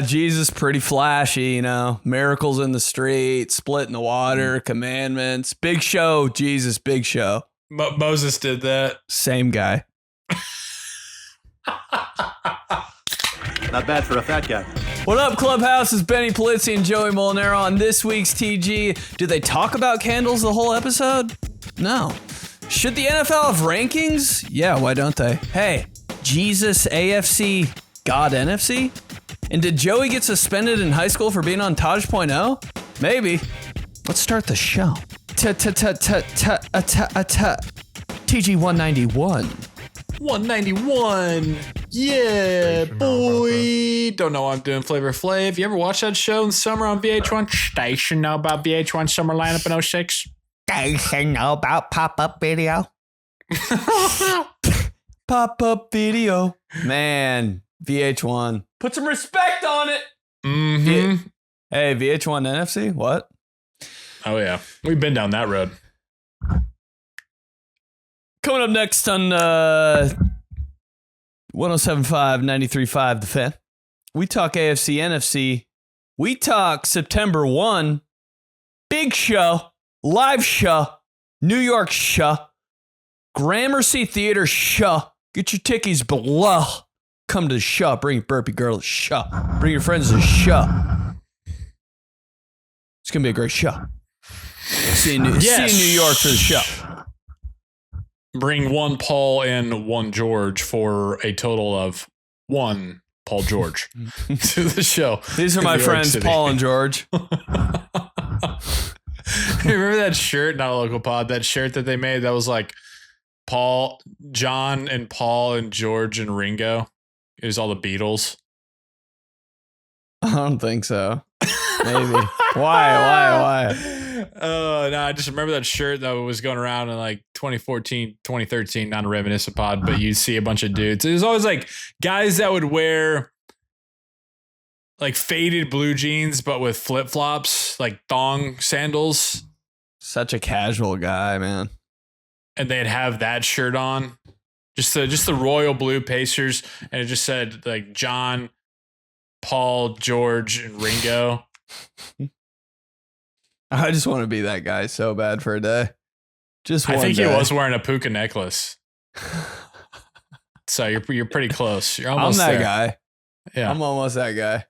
Jesus, pretty flashy, you know, miracles in the street, splitting the water, commandments, big show. Jesus, big show. Moses did that. Same guy. Not bad for a fat guy. What up, Clubhouse? It's Benny Polizzi and Joey Molinaro on this week's TG. Do they talk about candles the whole episode? No. Should the NFL have rankings? Yeah, why don't they? Hey, Jesus AFC, God NFC? And did Joey get suspended in high school for being on Tosh.0? Maybe. Let's start the show. TG 191. 191. Yeah, boy. Don't know what I'm doing, Flavor Flav. You ever watch that show in summer on VH1? Station know about VH1 summer lineup in 06? Station know about pop-up video. Pop-up video. Man, VH1. Put some respect on it. Mm-hmm. Hey, VH1 NFC? What? Oh, yeah. We've been down that road. Coming up next on 107.5, 93.5 The Fan. We talk AFC, NFC. We talk September 1. Big show. Live show. New York show. Gramercy Theater show. Get your tickies below. Come to the show. Bring your burpee girl to the show. Bring your friends to the show. It's going to be a great show. See you in New York for the show. Bring one Paul and one George for a total of one Paul George to the show. These are my friends, Paul and George. Remember that shirt, not a local pod, that shirt that they made that was like Paul, John and Paul and George and Ringo? It was all the Beatles. I don't think so. Maybe. Why? Oh, no, I just remember that shirt that was going around in like 2014, 2013, not a reminiscent pod, but you'd see a bunch of dudes. It was always like guys that would wear like faded blue jeans, but with flip-flops, like thong sandals. Such a casual guy, man. And they'd have that shirt on. Just the royal blue Pacers. And it just said like John, Paul, George, and Ringo. I just want to be that guy so bad for a day. Just one I think day. he was wearing a puka necklace. So you're pretty close. You're almost I'm that there. guy. Yeah. I'm almost that guy.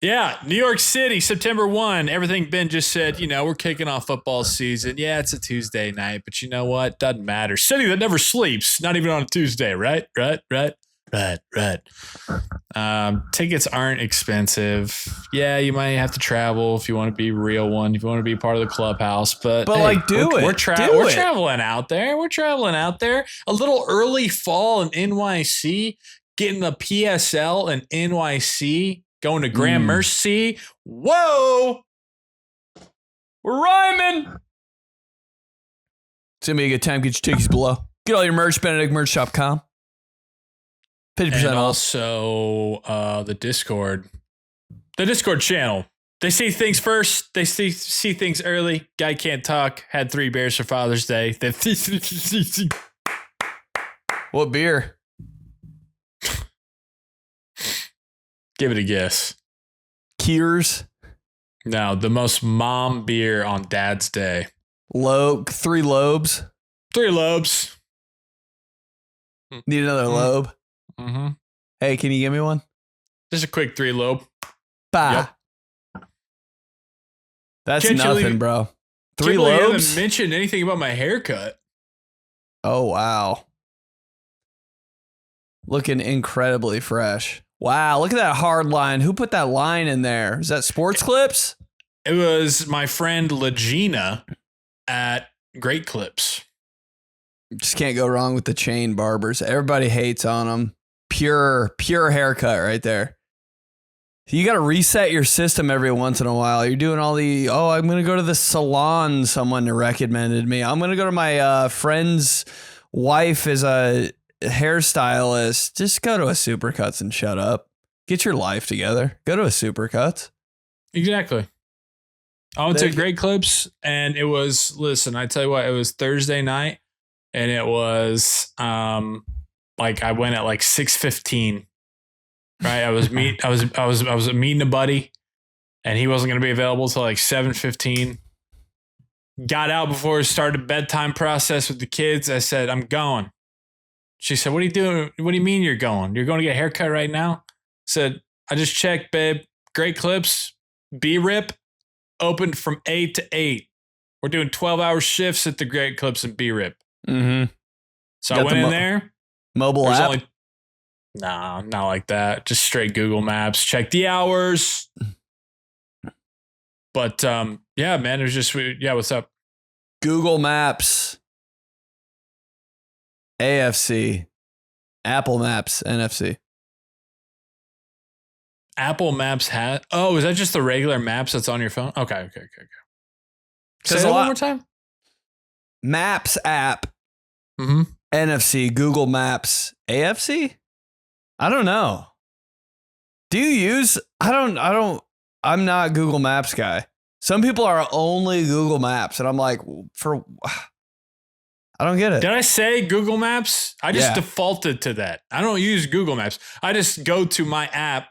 Yeah, New York City, September 1. Everything Ben just said, we're kicking off football season. Yeah, it's a Tuesday night, but you know what? Doesn't matter. City that never sleeps, not even on a Tuesday, right? Tickets aren't expensive. Yeah, you might have to travel if you want to be a real one, if you want to be part of the clubhouse. But hey, like, we're traveling out there. We're traveling out there. A little early fall in NYC, getting the PSL in NYC, going to Gramercy. Whoa! We're rhyming. It's going to be a good time. Get your tickets below. Get all your merch, BenedictMerch.com. 50% and off. Also the Discord channel. They see things first. They see things early. Guy can't talk. Had 3 beers for Father's Day. What beer? Give it a guess. Kiers. No, the most mom beer on Dad's Day. 3 lobes. 3 lobes. Need another lobe. Mm-hmm. Hey, can you give me one? Just a quick 3 lobe. Bah. Yep. That's nothing, bro. 3 lobes? You haven't mentioned anything about my haircut. Oh, wow. Looking incredibly fresh. Wow, look at that hard line. Who put that line in there? Is that Sports Clips? It was my friend Legina at Great Clips. Just can't go wrong with the chain barbers. Everybody hates on them. Pure haircut right there. You got to reset your system every once in a while. You're doing all I'm going to go to the salon someone recommended me. I'm going to go to my friend's wife as a hairstylist. Just go to a Supercuts and shut up. Get your life together. Go to a Supercuts. Exactly. I went to Great Clips and it was, listen, I tell you what, it was Thursday night and it was like I went at like 6:15 Right. I was meeting a buddy, and he wasn't going to be available till like 7:15. Got out before it started bedtime process with the kids. I said, I'm going. She said, what are you doing? What do you mean you're going? You're going to get a haircut right now? I said, I just checked, babe. Great Clips, B-Rip, opened from 8 to 8. We're doing 12-hour shifts at the Great Clips and B-Rip. Mm-hmm. So I went in there. Mobile app? Nah, not like that. Just straight Google Maps. Check the hours. But yeah, man, it was just, yeah, what's up? Google Maps, AFC, Apple Maps, NFC. Apple Maps has, is that just the regular maps that's on your phone? Okay. Say that one more time. Maps app, Mm-hmm. NFC, Google Maps, AFC? I don't know. Do you use, I'm not a Google Maps guy. Some people are only Google Maps, and I'm like, I don't get it. Did I say Google Maps? I just defaulted to that. I don't use Google Maps. I just go to my app.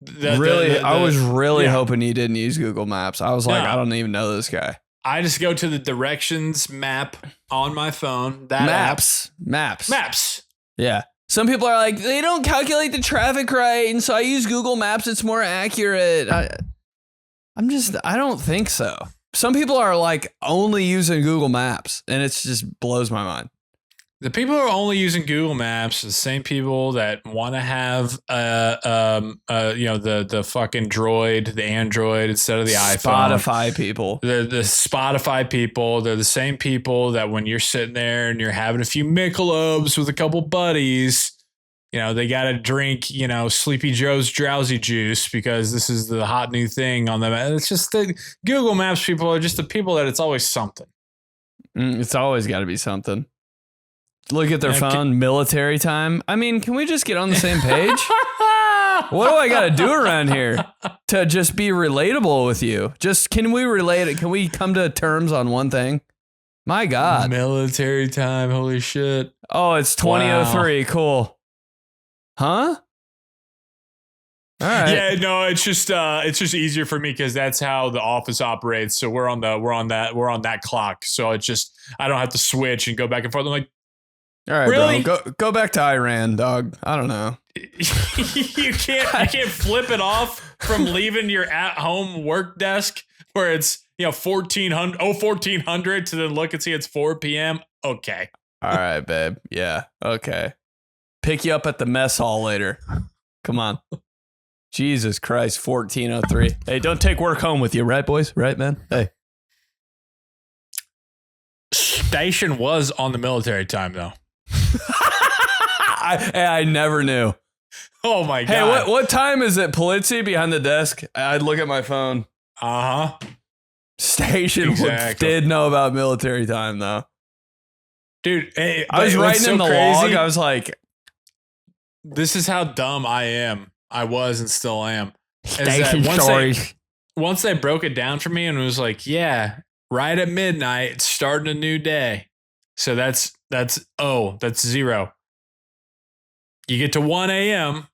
I was really hoping you didn't use Google Maps. I was like, No. I don't even know this guy. I just go to the directions map on my phone. That Maps. Yeah. Some people are like, they don't calculate the traffic right, and so I use Google Maps. It's more accurate. I don't think so. Some people are like only using Google Maps, and it just blows my mind. The people who are only using Google Maps are the same people that want to have the fucking Droid, the Android instead of the iPhone. Spotify people. The Spotify people. They're the same people that when you're sitting there and you're having a few Michelobs with a couple buddies, they got to drink, Sleepy Joe's drowsy juice because this is the hot new thing on them. It's just the Google Maps people are just the people that it's always something. It's always got to be something. Look at their phone, military time. I mean, can we just get on the same page? What do I got to do around here to just be relatable with you? Can we relate it? Can we come to terms on one thing? My God. Military time. Holy shit. Oh, it's 2003. Wow. Cool. Huh? All right. Yeah, no, it's just easier for me because that's how the office operates. So we're on that clock. So it's just, I don't have to switch and go back and forth. I'm like, all right, really? bro. Go back to Iran, dog. I don't know. you can't flip it off from leaving your at-home work desk where it's 1400 to then look and see it's 4 p.m. Okay. All right, babe. Yeah. Okay. Pick you up at the mess hall later. Come on. Jesus Christ, 1403. Hey, don't take work home with you, right, boys? Right, man? Hey. Station was on the military time, though. I never knew. Oh my God. Hey, what time is it? Polizzi behind the desk. I'd look at my phone. Station did know about military time though. Dude, hey, I was writing in the log. I was like, this is how dumb I am. I was and still am. Station stories. Once they broke it down for me and was like, yeah, right at midnight, it's starting a new day. So that's 0. You get to 1 a.m.,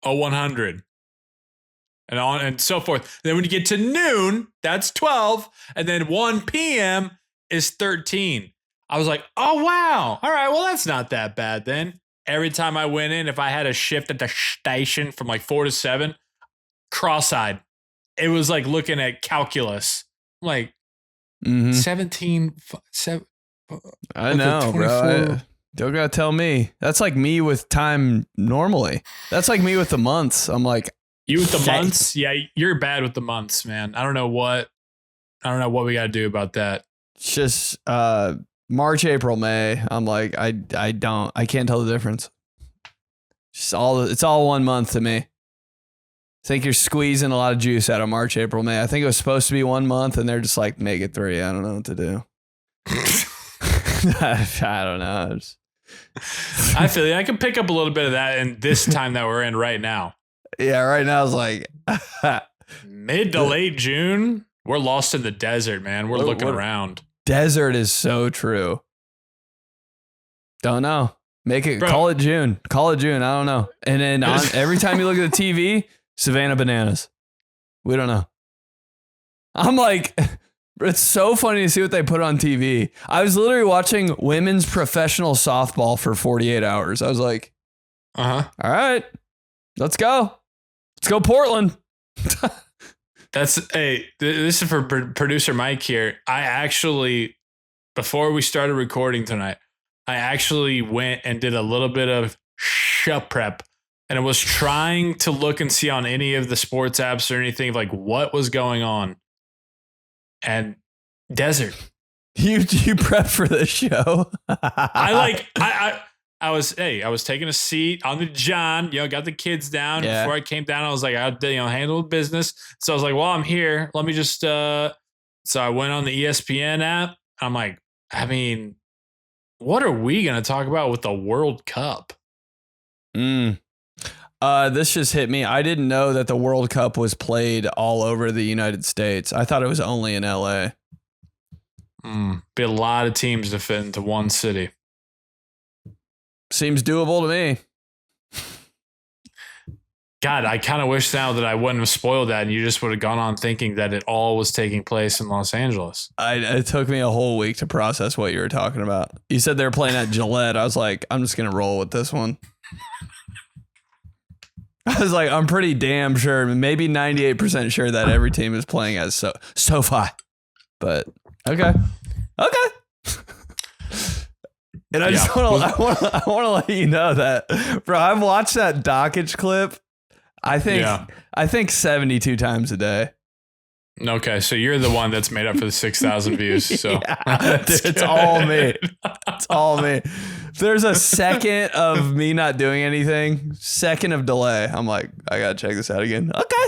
0100. And on and so forth. Then when you get to noon, that's 12. And then 1 p.m. is 13. I was like, oh, wow. All right, well, that's not that bad then. Every time I went in, if I had a shift at the station from like 4 to 7, cross-eyed. It was like looking at calculus. I'm like, 7. I know, bro. Don't gotta tell me. That's like me with time normally. That's like me with the months. I'm like, you with the months? Yeah, you're bad with the months, man. I don't know what we gotta do about that. It's just March, April, May. I'm like, I can't tell the difference. It's all 1 month to me. I think you're squeezing a lot of juice out of March, April, May. I think it was supposed to be 1 month, and they're just like, make it 3. I don't know what to do. I don't know. I feel you. I can pick up a little bit of that in this time that we're in right now. Yeah, right now it's like mid to late June. We're lost in the desert, man. We're looking around. Desert is so true. Don't know. Make it, Bro. call it June. Call it June. I don't know. And then every time you look at the TV, Savannah Bananas. We don't know. I'm like, it's so funny to see what they put on TV. I was literally watching women's professional softball for 48 hours. I was like, all right, let's go. Let's go Portland. This is for producer Mike here. I actually, before we started recording tonight, I actually went and did a little bit of shut prep, and I was trying to look and see on any of the sports apps or anything like what was going on. And desert. You prep for this show? I was taking a seat on the John, got the kids down. Yeah. Before I came down, I was like, I handle business. So I was like, well, I'm here. Let me just, so I went on the ESPN app. I'm like, I mean, what are we going to talk about with the World Cup? This just hit me. I didn't know that the World Cup was played all over the United States. I thought it was only in LA. Be a lot of teams to fit into one city. Seems doable to me. God, I kind of wish now that I wouldn't have spoiled that and you just would have gone on thinking that it all was taking place in Los Angeles. It took me a whole week to process what you were talking about. You said they were playing at Gillette. I was like, I'm just going to roll with this one. I was like, I'm pretty damn sure, maybe 98% sure that every team is playing as SoFi. But okay. And I just want to let you know that, bro, I've watched that DAKICH clip. I think 72 times a day. Okay, so you're the one that's made up for the 6,000 views. So yeah, dude, it's all me. It's all me. If there's a second of me not doing anything, second of delay, I'm like, I gotta check this out again. Okay.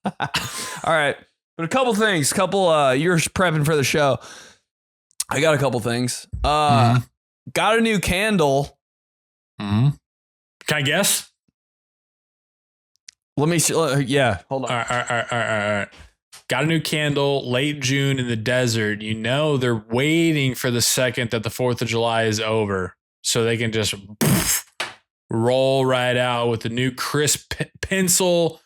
All right. But a couple things. You're prepping for the show. I got a couple things. Got a new candle. Can I guess? Let me see. Yeah, hold on. All right. Got a new candle, late June in the desert. They're waiting for the second that the 4th of July is over so they can just roll right out with the new crisp pencil,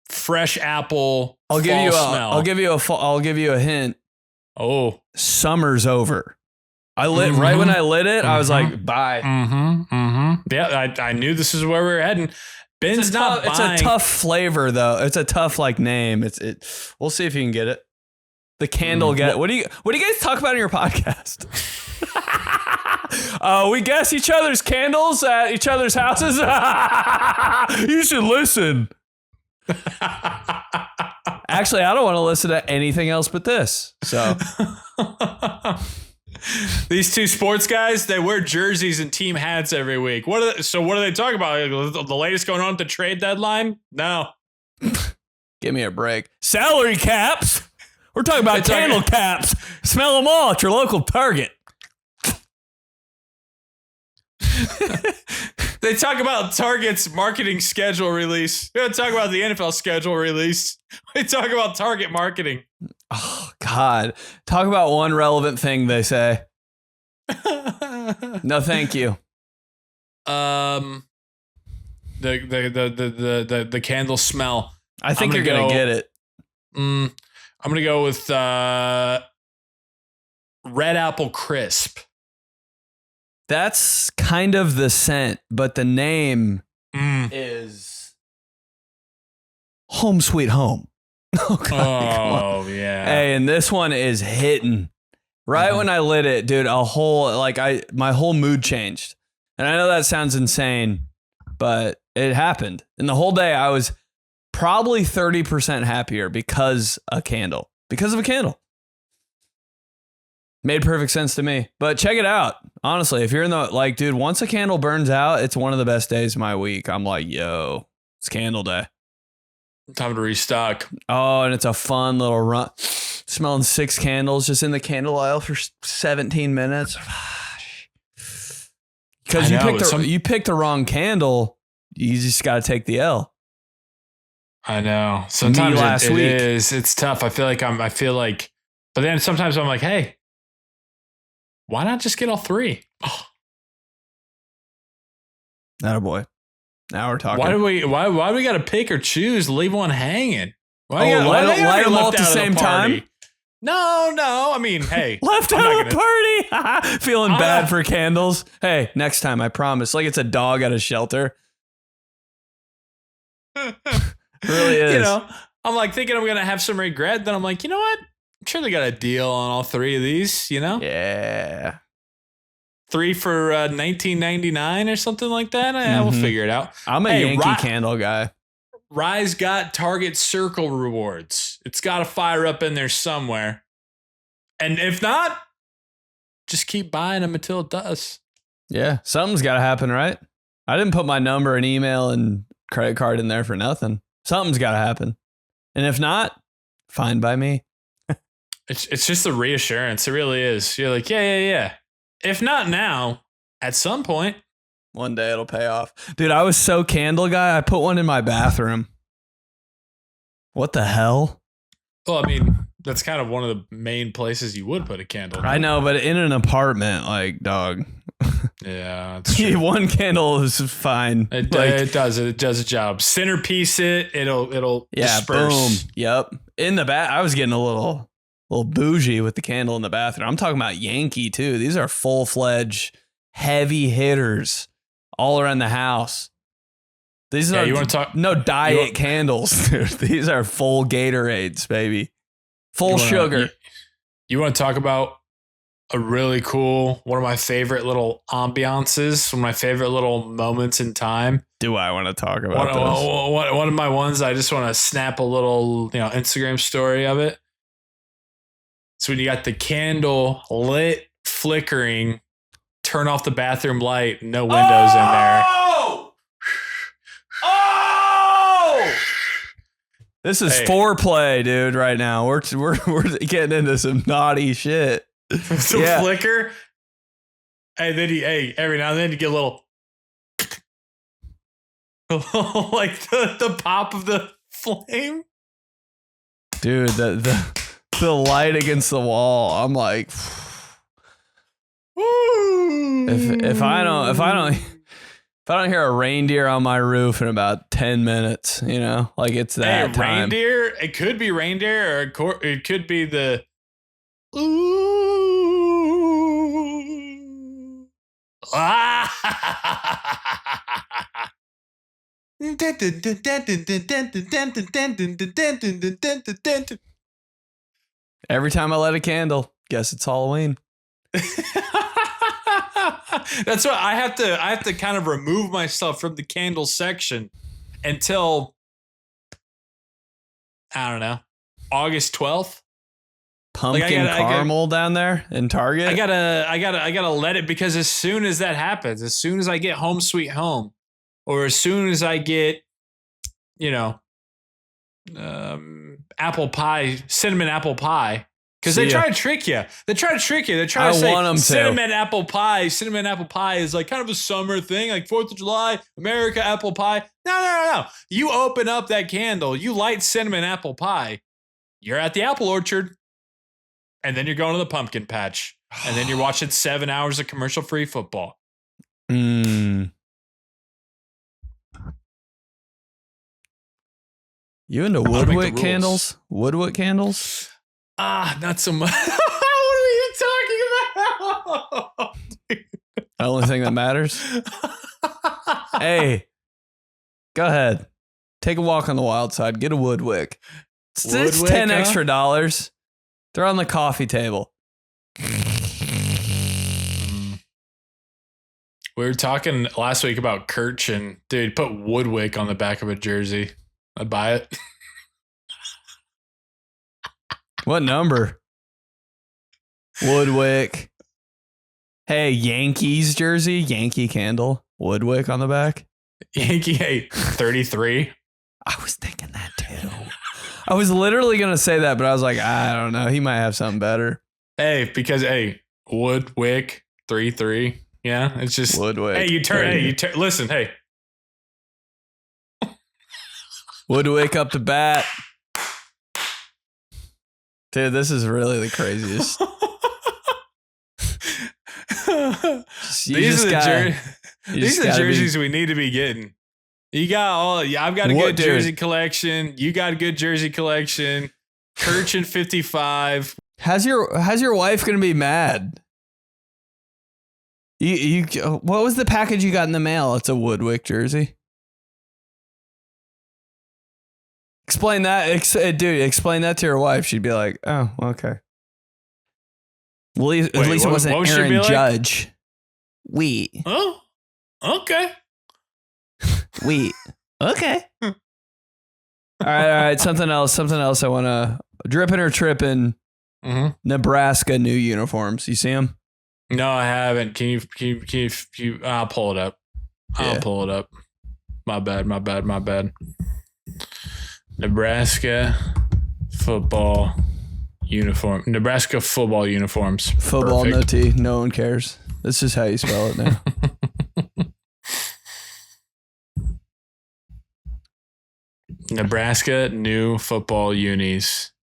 fresh apple. I'll give you a hint. Oh, summer's over. I lit right when I lit it. I was like, bye. Yeah, I knew this is where we were heading. Ben's not buying. It's a tough flavor though. It's a tough name. We'll see if you can get it. The candle What do you guys talk about in your podcast? We guess each other's candles at each other's houses. You should listen. Actually, I don't want to listen to anything else but this. So these two sports guys, they wear jerseys and team hats every week. What are they talking about? The latest going on at the trade deadline? No. Give me a break. Salary caps. We're talking about candle caps. Smell them all at your local Target. They talk about Target's marketing schedule release. We don't talk about the NFL schedule release. We talk about Target marketing. Oh God! Talk about one relevant thing they say. No, thank you. The candle smell. I think you're gonna get it. I'm gonna go with red apple crisp. That's kind of the scent, but the name is Home Sweet Home. Oh, God, yeah. Hey, and this one is hitting. Right when I lit it, dude, my whole mood changed. And I know that sounds insane, but it happened. And the whole day I was probably 30% happier because of a candle. Made perfect sense to me. But check it out. Honestly, if you're in the, dude, once a candle burns out, it's one of the best days of my week. I'm like, yo, it's candle day. Time to restock. Oh, and it's a fun little run. Smelling 6 candles just in the candle aisle for 17 minutes. Because you picked the wrong candle. You just got to take the L. I know. Sometimes it is. It's tough. I feel like, but then sometimes I'm like, hey, why not just get all 3? Oh. Attaboy. Now we're talking. Why do we got to pick or choose? Leave one hanging. Light them all at the same time? No. I mean, hey. Left out of the party. Feeling bad for candles. Hey, next time, I promise. Like it's a dog at a shelter. Really is. You know, I'm like thinking I'm going to have some regret. Then I'm like, you know what? I'm sure they got a deal on all three of these, you know? Yeah. 3 for $19.99 or something like that. We'll figure it out. I'm a Yankee candle guy. Rye's got Target Circle rewards. It's got to fire up in there somewhere. And if not, just keep buying them until it does. Yeah, something's got to happen, right? I didn't put my number and email and credit card in there for nothing. Something's got to happen. And if not, fine by me. It's just a reassurance. It really is. You're like, yeah. If not now, at some point. One day it'll pay off. Dude, I was so candle guy, I put one in my bathroom. What the hell? Well, I mean, that's kind of one of the main places you would put a candle. I know, but in an apartment, like, dog. Yeah, that's true. One candle is fine. It does a job. Centerpiece it'll disperse. Boom. Yep. In the bath, I was getting a little bougie with the candle in the bathroom. I'm talking about Yankee too. These are full-fledged heavy hitters all around the house. These are you want to talk? No diet candles. Dude. These are full Gatorades, baby. Full sugar. You want to talk about a really cool, one of my favorite little ambiances, one of my favorite little moments in time? Do I want to talk about this? One of my ones, I just want to snap a little, Instagram story of it. So when you got the candle lit, flickering, turn off the bathroom light, no windows in there. Oh! This is foreplay, dude, right now. We're getting into some naughty shit. Some flicker. And then every now and then you get a little like the pop of the flame. Dude, the light against the wall. I'm like, if I don't hear a reindeer on my roof in about 10 minutes, like it's that time. Reindeer, it could be reindeer or it could be the Every time I light a candle, guess it's Halloween. That's why I have to kind of remove myself from the candle section until I don't know, August 12th. Pumpkin caramel down there in Target. I gotta let it, because as soon as that happens, as soon as I get Home Sweet Home, or as soon as I get, apple pie, cinnamon apple pie, because they try to trick you. They try to say cinnamon apple pie. Cinnamon apple pie is like kind of a summer thing, like 4th of July, America apple pie. No. You open up that candle, you light cinnamon apple pie, you're at the apple orchard. And then you're going to the pumpkin patch. And then you're watching 7 hours of commercial-free football. You into woodwick candles? Woodwick candles? Not so much. What are you talking about? The only thing that matters? Hey, go ahead. Take a walk on the wild side. Get a woodwick. It's 10 extra dollars. They're on the coffee table. We were talking last week about Kirch, and dude, put Woodwick on the back of a jersey. I'd buy it. What number? Woodwick. Hey, Yankees jersey, Yankee candle, Woodwick on the back. Yankee 33. I was thinking that too. I was literally going to say that, but I was like, I don't know. He might have something better. Hey, because, Woodwick 33. Yeah, it's just. Woodwick. Listen, hey. Woodwick up to bat. Dude, this is really the craziest. These are jerseys we need to be getting. You got all. Yeah, I've got a good jersey collection. You got a good jersey collection. Kirchin 55. How's your wife gonna be mad? You what was the package you got in the mail? It's a Woodwick jersey. Explain that, dude. Explain that to your wife. She'd be like, "Oh, okay." Well, at least it wasn't Aaron Judge. We. Oh, okay. We. Okay. All right. Something else. I want to dripping or tripping. Mm-hmm. Nebraska new uniforms. You see them? No, I haven't. Can you? I'll pull it up. I'll pull it up. My bad. Nebraska football uniform. Nebraska football uniforms. Football, perfect. No T. No one cares. This is how you spell it now. Nebraska new football unis.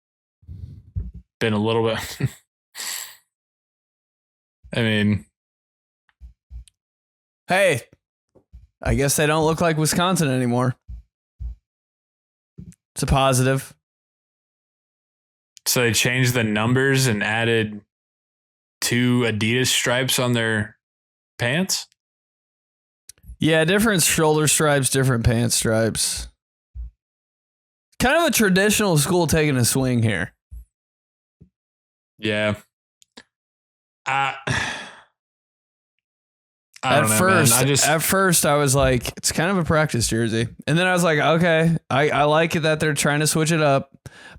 Been a little bit. I mean, hey, I guess they don't look like Wisconsin anymore. It's a positive. So they changed the numbers and added 2 Adidas stripes on their pants? Yeah, different shoulder stripes, different pants stripes. Kind of a traditional school taking a swing here. Yeah. I don't know, at first I was like, it's kind of a practice jersey. And then I was like, okay, I like it that they're trying to switch it up.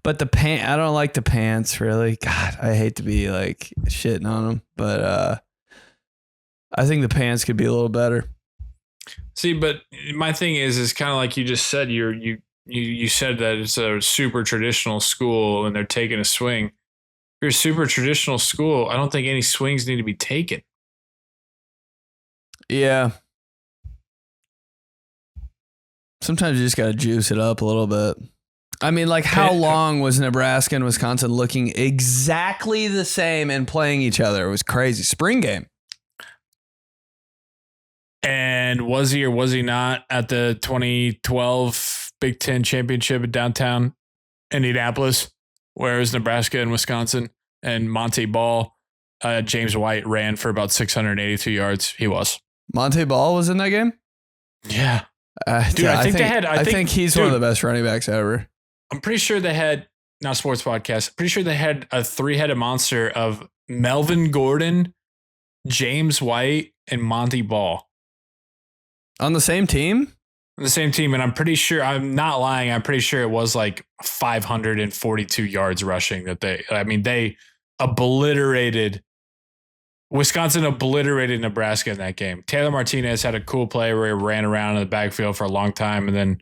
But I don't like the pants, really. God, I hate to be like shitting on them. But I think the pants could be a little better. See, but my thing is kind of like you just said, you said that it's a super traditional school and they're taking a swing. If you're a super traditional school, I don't think any swings need to be taken. Yeah. Sometimes you just got to juice it up a little bit. I mean, like, how long was Nebraska and Wisconsin looking exactly the same and playing each other? It was crazy. Spring game. And was he or was he not at the 2012 Big Ten championship in downtown Indianapolis, where it was Nebraska and Wisconsin, and Monte Ball, James White ran for about 682 yards. He was. Monte Ball was in that game? Yeah. Dude, I think he's one of the best running backs ever. I'm pretty sure they had, not sports podcast, pretty sure they had a 3-headed monster of Melvin Gordon, James White, and Monte Ball. On the same team? On the same team. And I'm pretty sure, I'm not lying, I'm pretty sure it was like 542 yards rushing that they obliterated. Wisconsin obliterated Nebraska in that game. Taylor Martinez had a cool play where he ran around in the backfield for a long time and then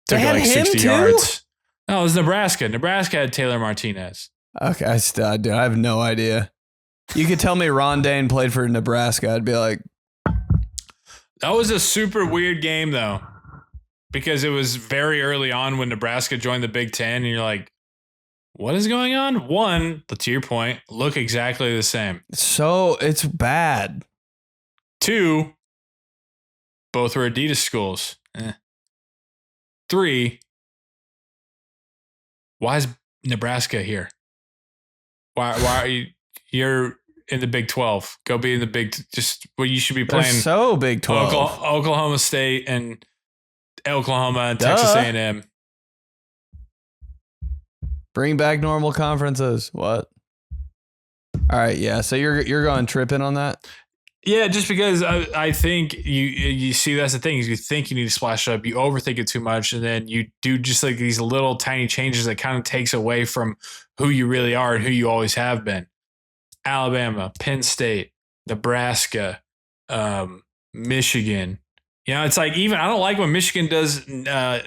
took like 60 yards. No, it was Nebraska. Nebraska had Taylor Martinez. Okay, I have no idea. You could tell me Ron Dane played for Nebraska. I'd be like, that was a super weird game though, because it was very early on when Nebraska joined the Big Ten, and you're like, what is going on? One, to your point, look exactly the same. So it's bad. 2, both were Adidas schools. 3, why is Nebraska here? Why are you're in the Big 12? Go be in the Big. You should be playing. They're so Big 12. Oklahoma State and Oklahoma and Texas A&M. Bring back normal conferences. What? All right, yeah. So you're going tripping on that? Yeah, just because I think you see, that's the thing, is you think you need to splash up, you overthink it too much, and then you do just like these little tiny changes that kind of takes away from who you really are and who you always have been. Alabama, Penn State, Nebraska, Michigan. You know, it's like, even I don't like when Michigan does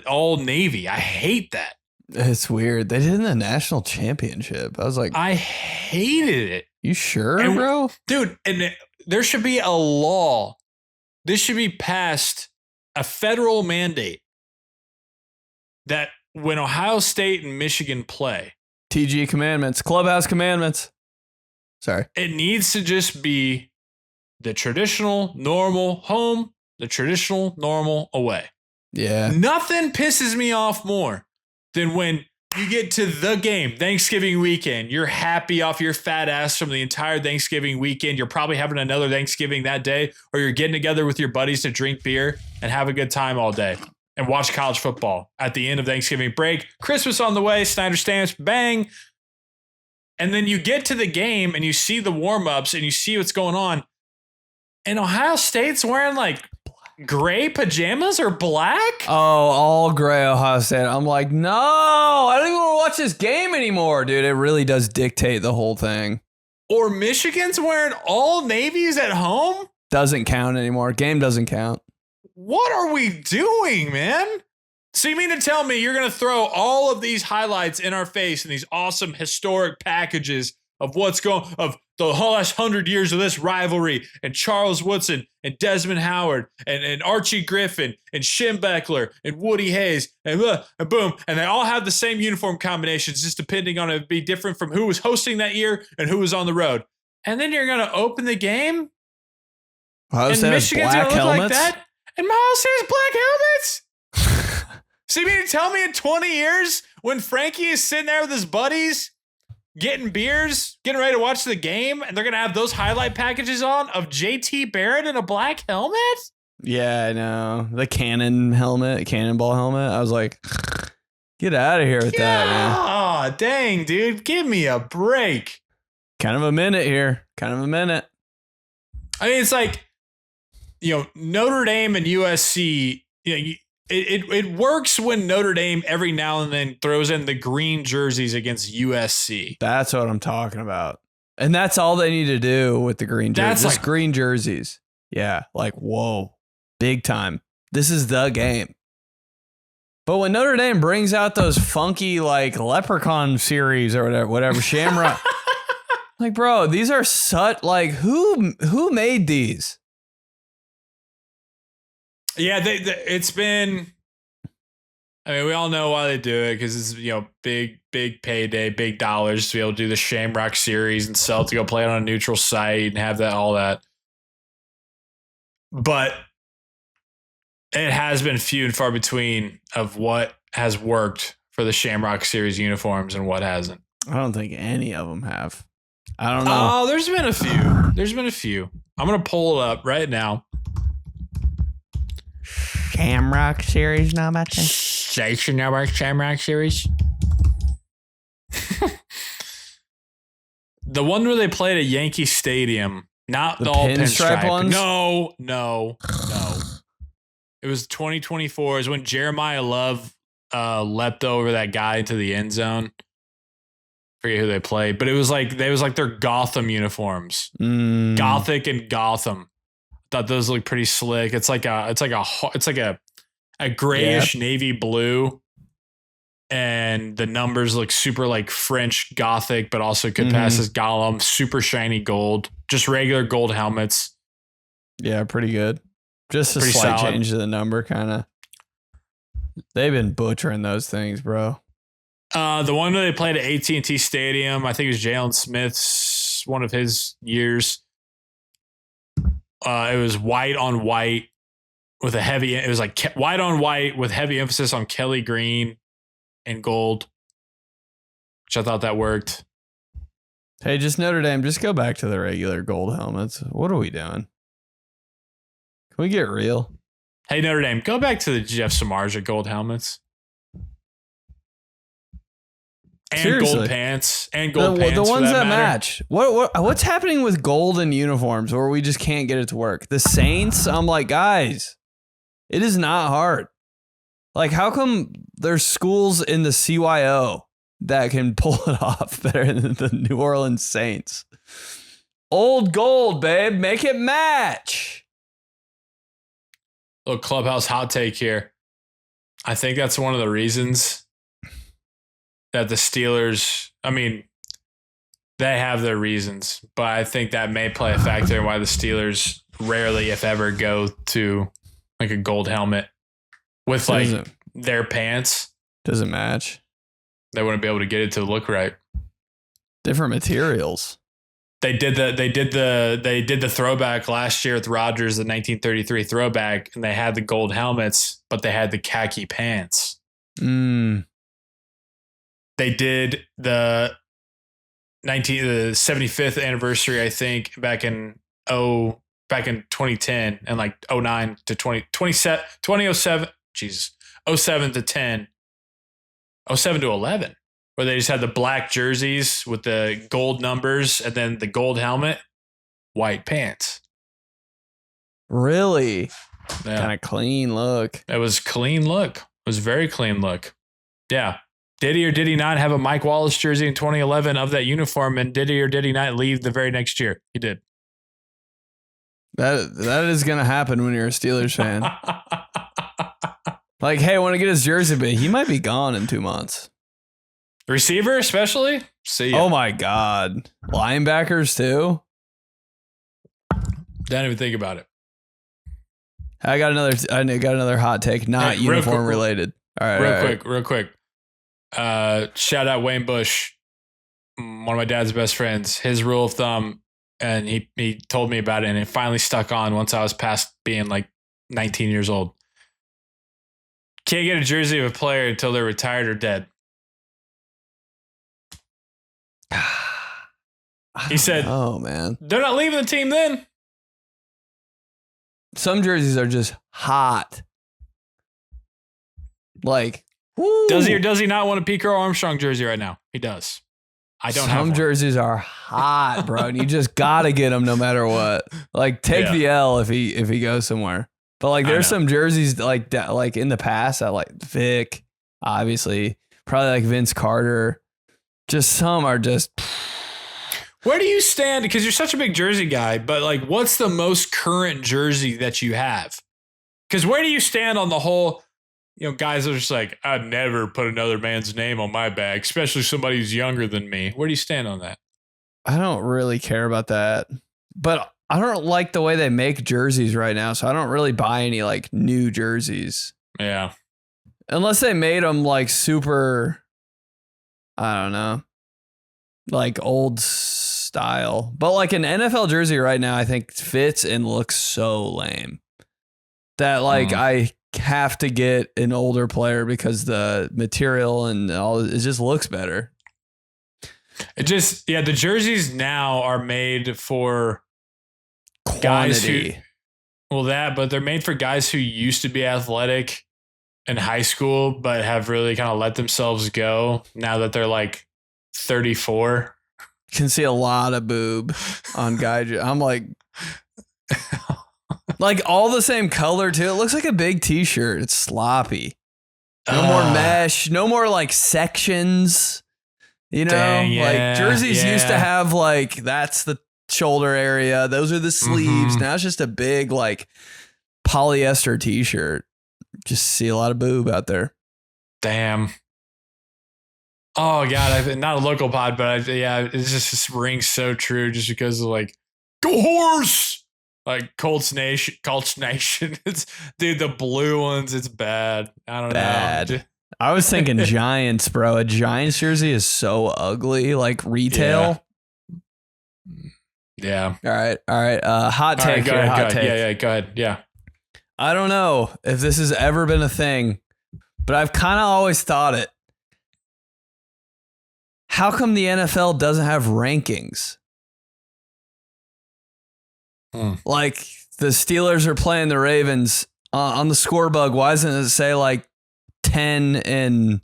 all Navy. I hate that. It's weird. They did in the national championship. I was like, I hated it. You sure, bro? Dude, and there should be a law. This should be passed, a federal mandate, that when Ohio State and Michigan play, TG commandments, clubhouse commandments. Sorry. It needs to just be the traditional, normal home the traditional, normal away. Yeah. Nothing pisses me off more than when you get to the game, Thanksgiving weekend. You're happy off your fat ass from the entire Thanksgiving weekend. You're probably having another Thanksgiving that day, or you're getting together with your buddies to drink beer and have a good time all day and watch college football at the end of Thanksgiving break. Christmas on the way, Snyder Stamps, bang. And then you get to the game and you see the warm-ups and you see what's going on. And Ohio State's wearing like gray pajamas or black? Oh, all gray Ohio State. I'm like, no, I don't even want to watch this game anymore, dude. It really does dictate the whole thing. Or Michigan's wearing all navies at home? Doesn't count anymore. Game doesn't count. What are we doing, man? So you mean to tell me you're going to throw all of these highlights in our face and these awesome historic packages of what's going, of the last 100 years of this rivalry, and Charles Woodson and Desmond Howard and Archie Griffin and Schembechler and Woody Hayes and boom, and they all have the same uniform combinations, just depending on it be different from who was hosting that year and who was on the road. And then you're going to open the game Ohio and Michigan's going to look helmets? like that, and Ohio State has black helmets. So you mean to tell me in 20 years when Frankie is sitting there with his buddies getting beers, getting ready to watch the game, and they're going to have those highlight packages on of JT Barrett in a black helmet? Yeah, I know. The cannonball helmet. I was like, get out of here with that, man. Oh, dang, dude. Give me a break. Kind of a minute here. Kind of a minute. I mean, it's like, Notre Dame and USC, it works when Notre Dame every now and then throws in the green jerseys against USC. That's what I'm talking about. And that's all they need to do with the green jerseys. Just green jerseys. Yeah, like, whoa, big time. This is the game. But when Notre Dame brings out those funky, like, Leprechaun series or whatever Shamrock, like, bro, these are such, like, who made these? Yeah, it's been. I mean, we all know why they do it because it's big payday, big dollars to be able to do the Shamrock series and sell it to go play it on a neutral site and have all that. But it has been few and far between of what has worked for the Shamrock series uniforms and what hasn't. I don't think any of them have. I don't know. Oh, there's been a few. I'm gonna pull it up right now. Shamrock series, know about that? Shamrock series. The one where they played at Yankee Stadium, not the all pinstripe ones. No. It was 2024. It was when Jeremiah Love leapt over that guy into the end zone. Forget who they played, but it was like their Gotham uniforms, Gothic and Gotham. Thought those look pretty slick. It's like a grayish navy blue, and the numbers look super like French Gothic, but also could pass as Gollum. Super shiny gold, just regular gold helmets. Yeah, pretty good. Just a pretty slight solid change to the number, kind of. They've been butchering those things, bro. The one that they played at AT&T Stadium, I think it was Jalen Smith's one of his years. It was white on white with a heavy. It was like white on white with heavy emphasis on Kelly green and gold, which I thought that worked. Hey, just Notre Dame, just go back to the regular gold helmets. What are we doing? Can we get real? Hey, Notre Dame, go back to the Jeff Samardzija gold helmets. And Seriously. gold pants. And gold pants. The ones that matter. match. What's happening with golden uniforms where we just can't get it to work? The Saints, I'm like, guys, it is not hard. Like, how come there's schools in the CYO that can pull it off better than the New Orleans Saints? Old gold, babe. Make it match. Little clubhouse hot take here. I think that's one of the reasons that the Steelers, I mean, they have their reasons, but I think that may play a factor in why the Steelers rarely, if ever, go to like a gold helmet with like their pants. Doesn't match. They wouldn't be able to get it to look right. Different materials. They did the throwback last year with Rodgers, the 1933 throwback, and they had the gold helmets, but they had the khaki pants. Mm. They did the 75th anniversary, I think, back in 2010 and like 09 to 2007, Jesus, 07 to 10, 07 to 11, where they just had the black jerseys with the gold numbers and then the gold helmet, white pants. Really? Yeah. Kind of clean look. It was clean look. It was very clean look. Yeah. Did he or did he not have a Mike Wallace jersey in 2011 of that uniform? And did he or did he not leave the very next year? He did. That is going to happen when you're a Steelers fan. Like, hey, I want to get his jersey, but he might be gone in 2 months. Receiver, especially? See ya. Oh, my God. Linebackers, too? Don't even think about it. I got another hot take, not uniform related. All right. Real quick. Shout out Wayne Bush, one of my dad's best friends. His rule of thumb, and he told me about it, and it finally stuck on once I was past being like 19 years old. Can't get a jersey of a player until they're retired or dead. He said, "Oh man, they're not leaving the team then." Some jerseys are just hot. Like, woo. Does he or does he not want a Pete Carroll Armstrong jersey right now? He does. I don't have some one. jerseys are hot, bro, and you just gotta get them no matter what. Like, take the L if he goes somewhere. But like, there's some jerseys like that, like in the past, I like Vic, obviously, probably like Vince Carter. Just some are just. Where do you stand? Because you're such a big jersey guy, but like, what's the most current jersey that you have? Because where do you stand on the whole, guys are just like, I'd never put another man's name on my bag, especially somebody who's younger than me. Where do you stand on that? I don't really care about that, but I don't like the way they make jerseys right now. So I don't really buy any like new jerseys. Yeah. Unless they made them like super, I don't know, like old style. But like an NFL jersey right now, I think fits and looks so lame that like I have to get an older player because the material and all it just looks better. The jerseys now are made for Quantity. guys who, but they're made for guys who used to be athletic in high school, but have really kind of let themselves go now that they're like 34. Can see a lot of boob on guy. I'm like all the same color too. It looks like a big t-shirt. It's sloppy. No more mesh. No more like sections. Like jerseys used to have like, that's the shoulder area. Those are the sleeves. Now it's just a big like polyester t-shirt. Just see a lot of boob out there. Damn. Oh God, not a local pod, but it just rings so true just because of like, go horse, like Colts Nation. It's dude, the blue ones, it's bad. I don't know. I was thinking Giants, bro. A Giants jersey is so ugly, like retail. Yeah. All right. Hot take. Go ahead. Go ahead. Yeah. I don't know if this has ever been a thing, but I've kind of always thought it. How come the NFL doesn't have rankings? Like the Steelers are playing the Ravens on the score bug. Why doesn't it say like 10 and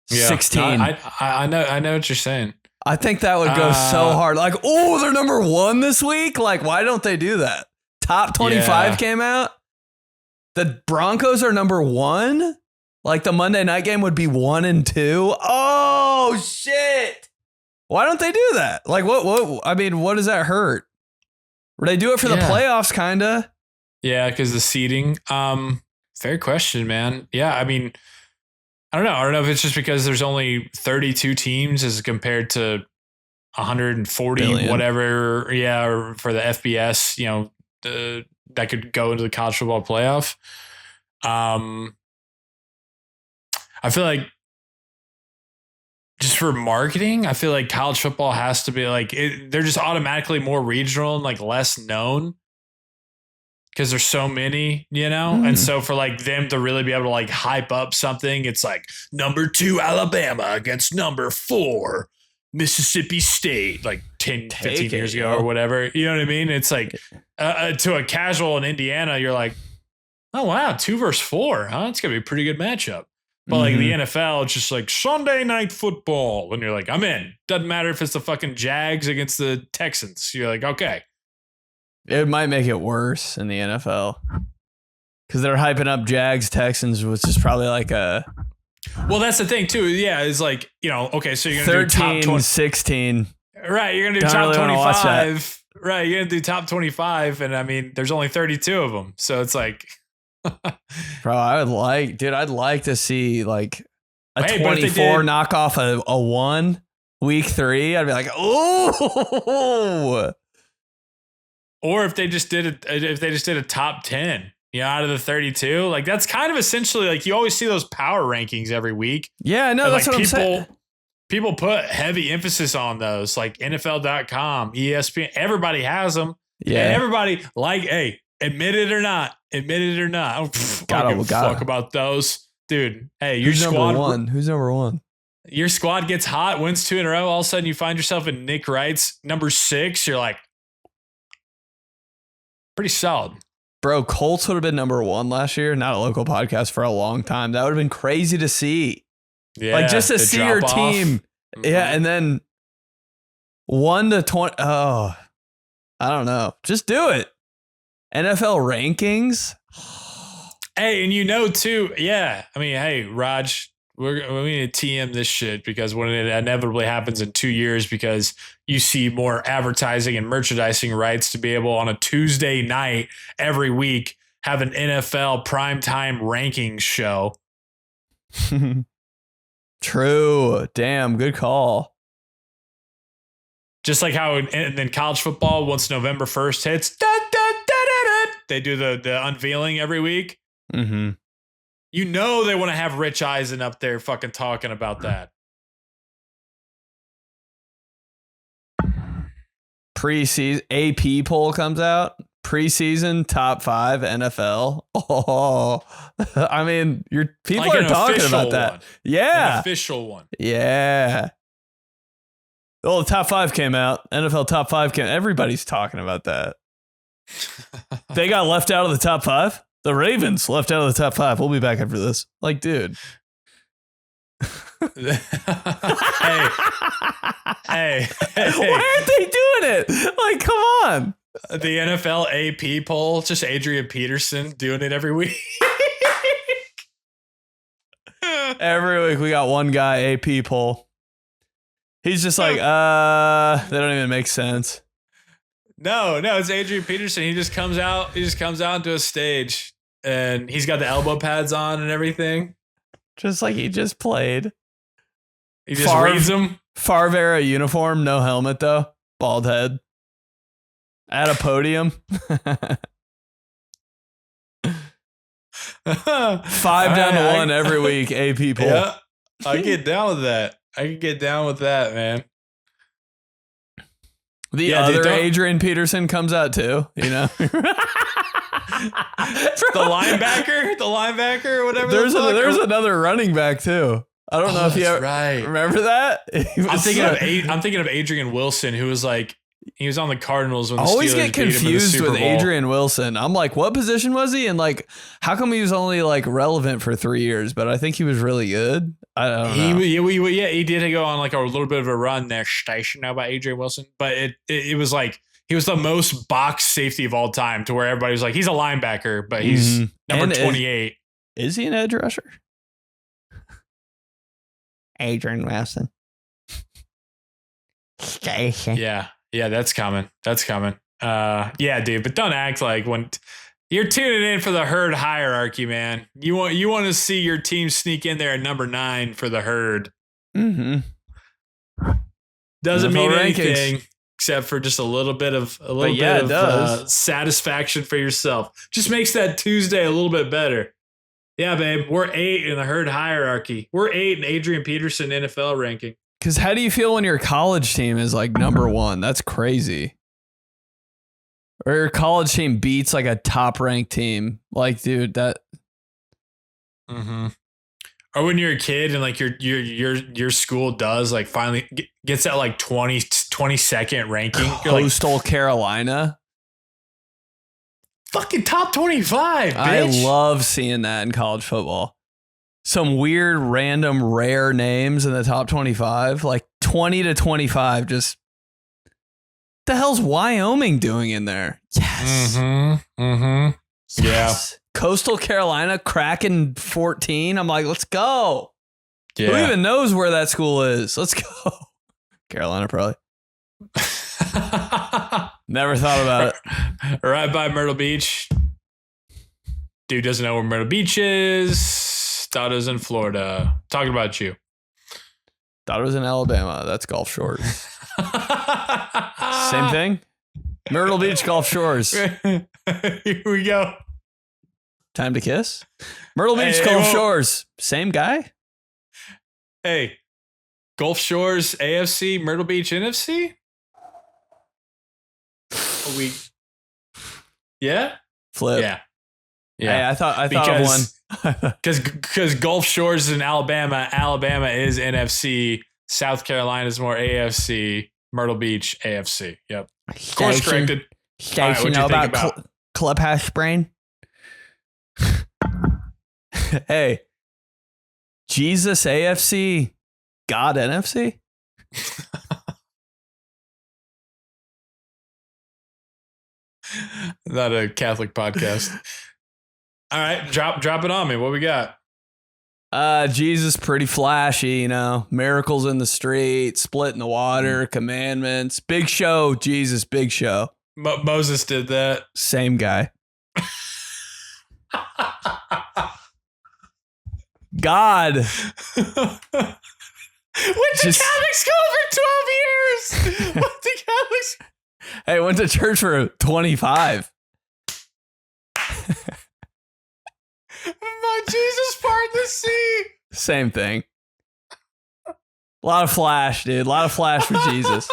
16? No, I know what you're saying. I think that would go so hard. Like, oh, they're number 1 this week. Like, why don't they do that? Top 25 came out. The Broncos are number 1. Like the Monday night game would be 1 and 2. Oh shit! Why don't they do that? Like what? I mean, what does that hurt? Would they do it for the playoffs? Kinda. Yeah, because the seeding. Fair question, man. Yeah, I mean, I don't know. I don't know if it's just because there's only 32 teams as compared to 140 billion. Whatever. Yeah, or for the FBS, that could go into the college football playoff. I feel like just for marketing, I feel like college football has to be like, they're just automatically more regional and like less known because there's so many, you know? And so for like them to really be able to like hype up something, it's like number 2 Alabama against number 4 Mississippi State, like 10, 15 years ago or whatever. You know what I mean? It's like to a casual in Indiana, you're like, oh, wow, 2 versus 4. Huh? It's going to be a pretty good matchup. But like the NFL, it's just like Sunday night football. And you're like, I'm in. Doesn't matter if it's the fucking Jags against the Texans. You're like, okay. It might make it worse in the NFL because they're hyping up Jags Texans, which is probably like a. Well, that's the thing, too. Yeah, it's like, you know, okay, so you're going to do top 20, 16. Right, you're going to do top 25. Right, you're going to do top 25. And I mean, there's only 32 of them. So it's like. Bro, I'd like to see like a 24 knock off a 1 week 3. I'd be like, oh. Or if they just did a top 10, you know, out of the 32, like that's kind of essentially like you always see those power rankings every week. Yeah, no, that's like what I'm saying. People put heavy emphasis on those, like NFL.com, ESPN. Everybody has them. Yeah, and everybody like, hey, admit it or not. I don't give a fuck about those, dude. Hey, your squad. Who's number 1? Your squad gets hot, wins 2 in a row. All of a sudden, you find yourself in Nick Wright's number 6. You're like. Pretty solid. Bro, Colts would have been number 1 last year. Not a local podcast for a long time. That would have been crazy to see. Yeah, like just to see your team. Mm-hmm. Yeah, and then 1 to 20. Oh, I don't know. Just do it. NFL rankings. Hey, and you know too. Yeah, I mean, hey, Raj. We need to TM this shit because when it inevitably happens in 2 years, because you see more advertising and merchandising rights to be able on a Tuesday night every week have an NFL primetime rankings show. True. Damn, good call. Just like how and then college football, once November 1st hits, they do the unveiling every week. Mm-hmm. You know they want to have Rich Eisen up there fucking talking about that. Preseason AP poll comes out. Preseason top 5 NFL. Oh, I mean, people like are talking about that. One. Yeah, an official one. Yeah. Oh, the top 5 came out. NFL top 5 came. Everybody's talking about that. They got left out of the top 5. The Ravens left out of the top 5. We'll be back after this. Like, dude. hey. Why aren't they doing it? Like, come on. The NFL AP poll. It's just Adrian Peterson doing it every week. Every week we got one guy AP poll. He's just like, they don't even make sense. No, it's Adrian Peterson. He just comes out into a stage and he's got the elbow pads on and everything. Just like he just played. He just reads them. Favre era uniform, no helmet though. Bald head. At a podium. 5 down to 1 every week, AP poll. Yeah, I get down with that. I can get down with that, man. The other Adrian Peterson comes out too, you know. the linebacker, or whatever. There's another running back too. I don't know if you remember that. I'm thinking of Adrian Wilson, who was like, he was on the Cardinals when the always Steelers get beat him in the confused Super with Bowl. Adrian Wilson. I'm like, what position was he? And like, how come he was only like relevant for 3 years? But I think he was really good. I don't know. He did go on like a little bit of a run there. Station now by Adrian Wilson, but it was like he was the most box safety of all time, to where everybody was like, he's a linebacker, but he's number 28. Is he an edge rusher? Adrian Wilson. Station. Yeah, that's coming. Yeah, dude, but don't act like when you're tuning in for the herd hierarchy, man. You want to see your team sneak in there at number 9 for the herd. Mm-hmm. Doesn't mean anything except for just a little bit of satisfaction for yourself. Just makes that Tuesday a little bit better. Yeah, babe, we're 8 in the herd hierarchy. We're 8 in Adrian Peterson NFL ranking. Because how do you feel when your college team is like number one? That's crazy. Or your college team beats like a top ranked team. Like, dude, that. Mm-hmm. Or when you're a kid and like your school does like finally gets that like 22nd ranking. Coastal Carolina. Fucking top 25, bitch. I love seeing that in college football. Some weird, random, rare names in the top 25, like 20 to 25. Just what the hell's Wyoming doing in there? Yes. Mm-hmm. Mm-hmm. Yes. Yeah. Coastal Carolina cracking 14. I'm like, let's go. Yeah. Who even knows where that school is? Let's go. Carolina, probably. Never thought about it. Right by Myrtle Beach. Dude doesn't know where Myrtle Beach is. Thought it was in Florida. Talking about you. Thought it was in Alabama. That's Gulf Shores. Same thing. Myrtle Beach, Gulf Shores. Here we go. Time to kiss. Myrtle Beach, Hey, Gulf well- Shores. Same guy? Hey, Gulf Shores, AFC, Myrtle Beach, NFC? Are we? Yeah? Flip. Yeah. Hey, I thought of one. Because Gulf Shores is in Alabama. Alabama is NFC. South Carolina is more AFC. Myrtle Beach, AFC. Yep. Course corrected. All right, Station, what'd you know think about about? clubhouse brain? Hey, Jesus AFC, God NFC? Not a Catholic podcast. All right, drop it on me. What we got? Jesus pretty flashy, miracles in the street, split in the water, commandments, big show. Jesus, big show. Moses did that. Same guy. God. Went to Catholic school for 12 years. Went to Catholic. Hey, went to church for 25. My Jesus part the sea. Same thing. A lot of flash, dude. A lot of flash for Jesus.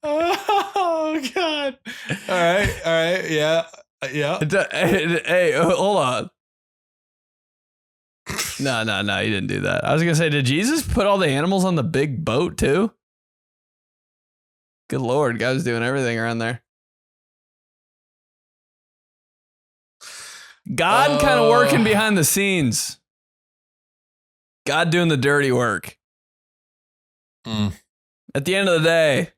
Oh God. All right. Yeah. Hey, hold on. No, you didn't do that. I was going to say, did Jesus put all the animals on the big boat too? Good Lord, guy was doing everything around there. God kind of working behind the scenes. God doing the dirty work. At the end of the day,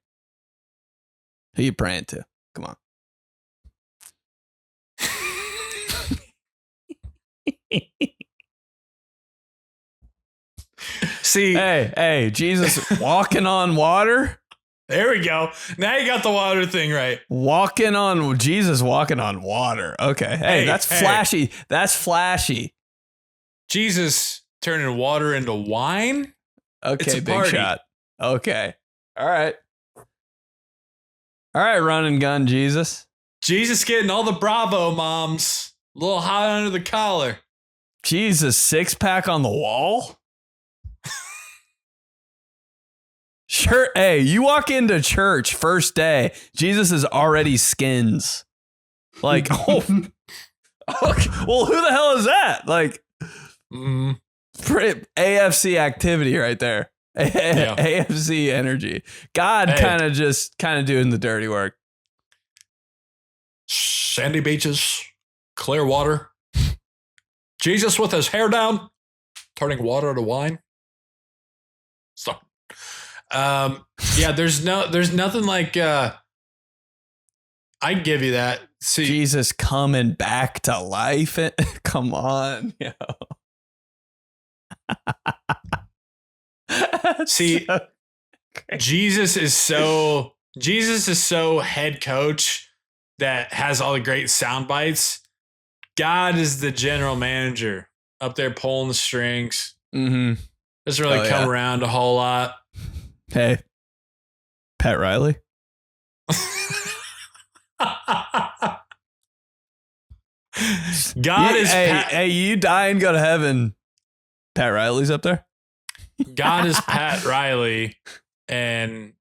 who you praying to? Come on. See, Hey, Jesus walking on water? there we go. Now you got the water thing right. Jesus walking on water. Okay. Hey, that's flashy. That's flashy. Jesus turning water into wine. It's Okay, a big party. shot. Okay. All right, run and gun, Jesus. Jesus getting all the Bravo moms. A little hot under the collar. Jesus, 6-pack on the wall? Sure. Hey, you walk into church first day, Jesus is already skins. Like, okay, well, who the hell is that? Like, pretty AFC activity right there. Yeah. AFC energy. God kind of doing the dirty work. Sandy beaches, clear water. Jesus with his hair down, turning water to wine. So, yeah, there's nothing like, I give you that. See, Jesus coming back to life. Come on, yo. See, Jesus is so head coach that has all the great sound bites. God is the general manager up there pulling the strings. Mm-hmm. Doesn't really come around a whole lot. Hey, Pat Riley. God is hey, you die and go to heaven. Pat Riley's up there. God is Pat Riley, and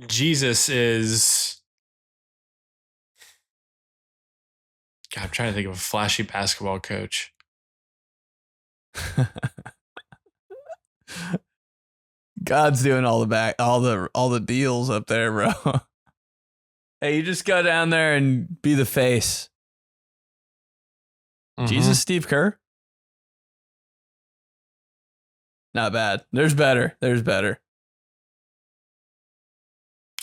Jesus is. God, I'm trying to think of a flashy basketball coach. God's doing all the deals up there, bro. Hey, you just go down there and be the face. Jesus, Steve Kerr. Not bad. There's better.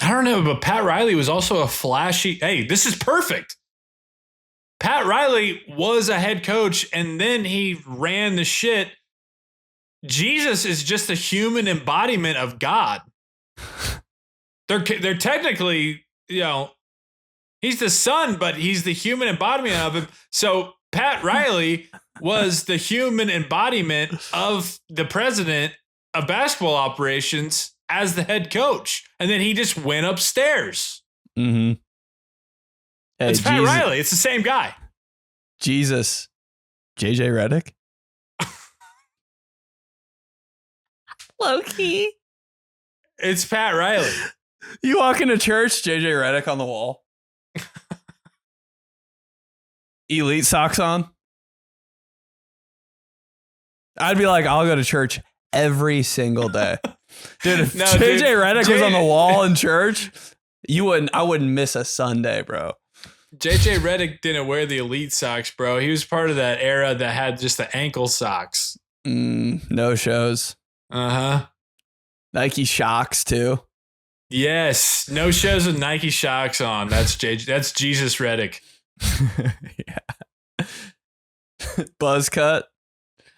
I don't know, but Pat Riley was also a flashy. Hey, this is perfect. Pat Riley was a head coach, and then he ran the shit. Jesus is just a human embodiment of God. They're technically, he's the son, but he's the human embodiment of him. So Pat Riley was the human embodiment of the president of basketball operations as the head coach. And then he just went upstairs. Mm-hmm. Hey, it's Pat Riley. It's the same guy. Jesus. JJ Redick. Lowkey. It's Pat Riley. You walk into church, JJ Redick on the wall. Elite socks on. I'd be like, I'll go to church every single day. Dude, if JJ Redick was on the wall in church, I wouldn't miss a Sunday, bro. JJ Redick didn't wear the elite socks, bro. He was part of that era that had just the ankle socks. No shows. Uh-huh. Nike Shocks too. Yes. No shows with Nike Shocks on. That's Jesus Redick. Yeah. Buzz cut.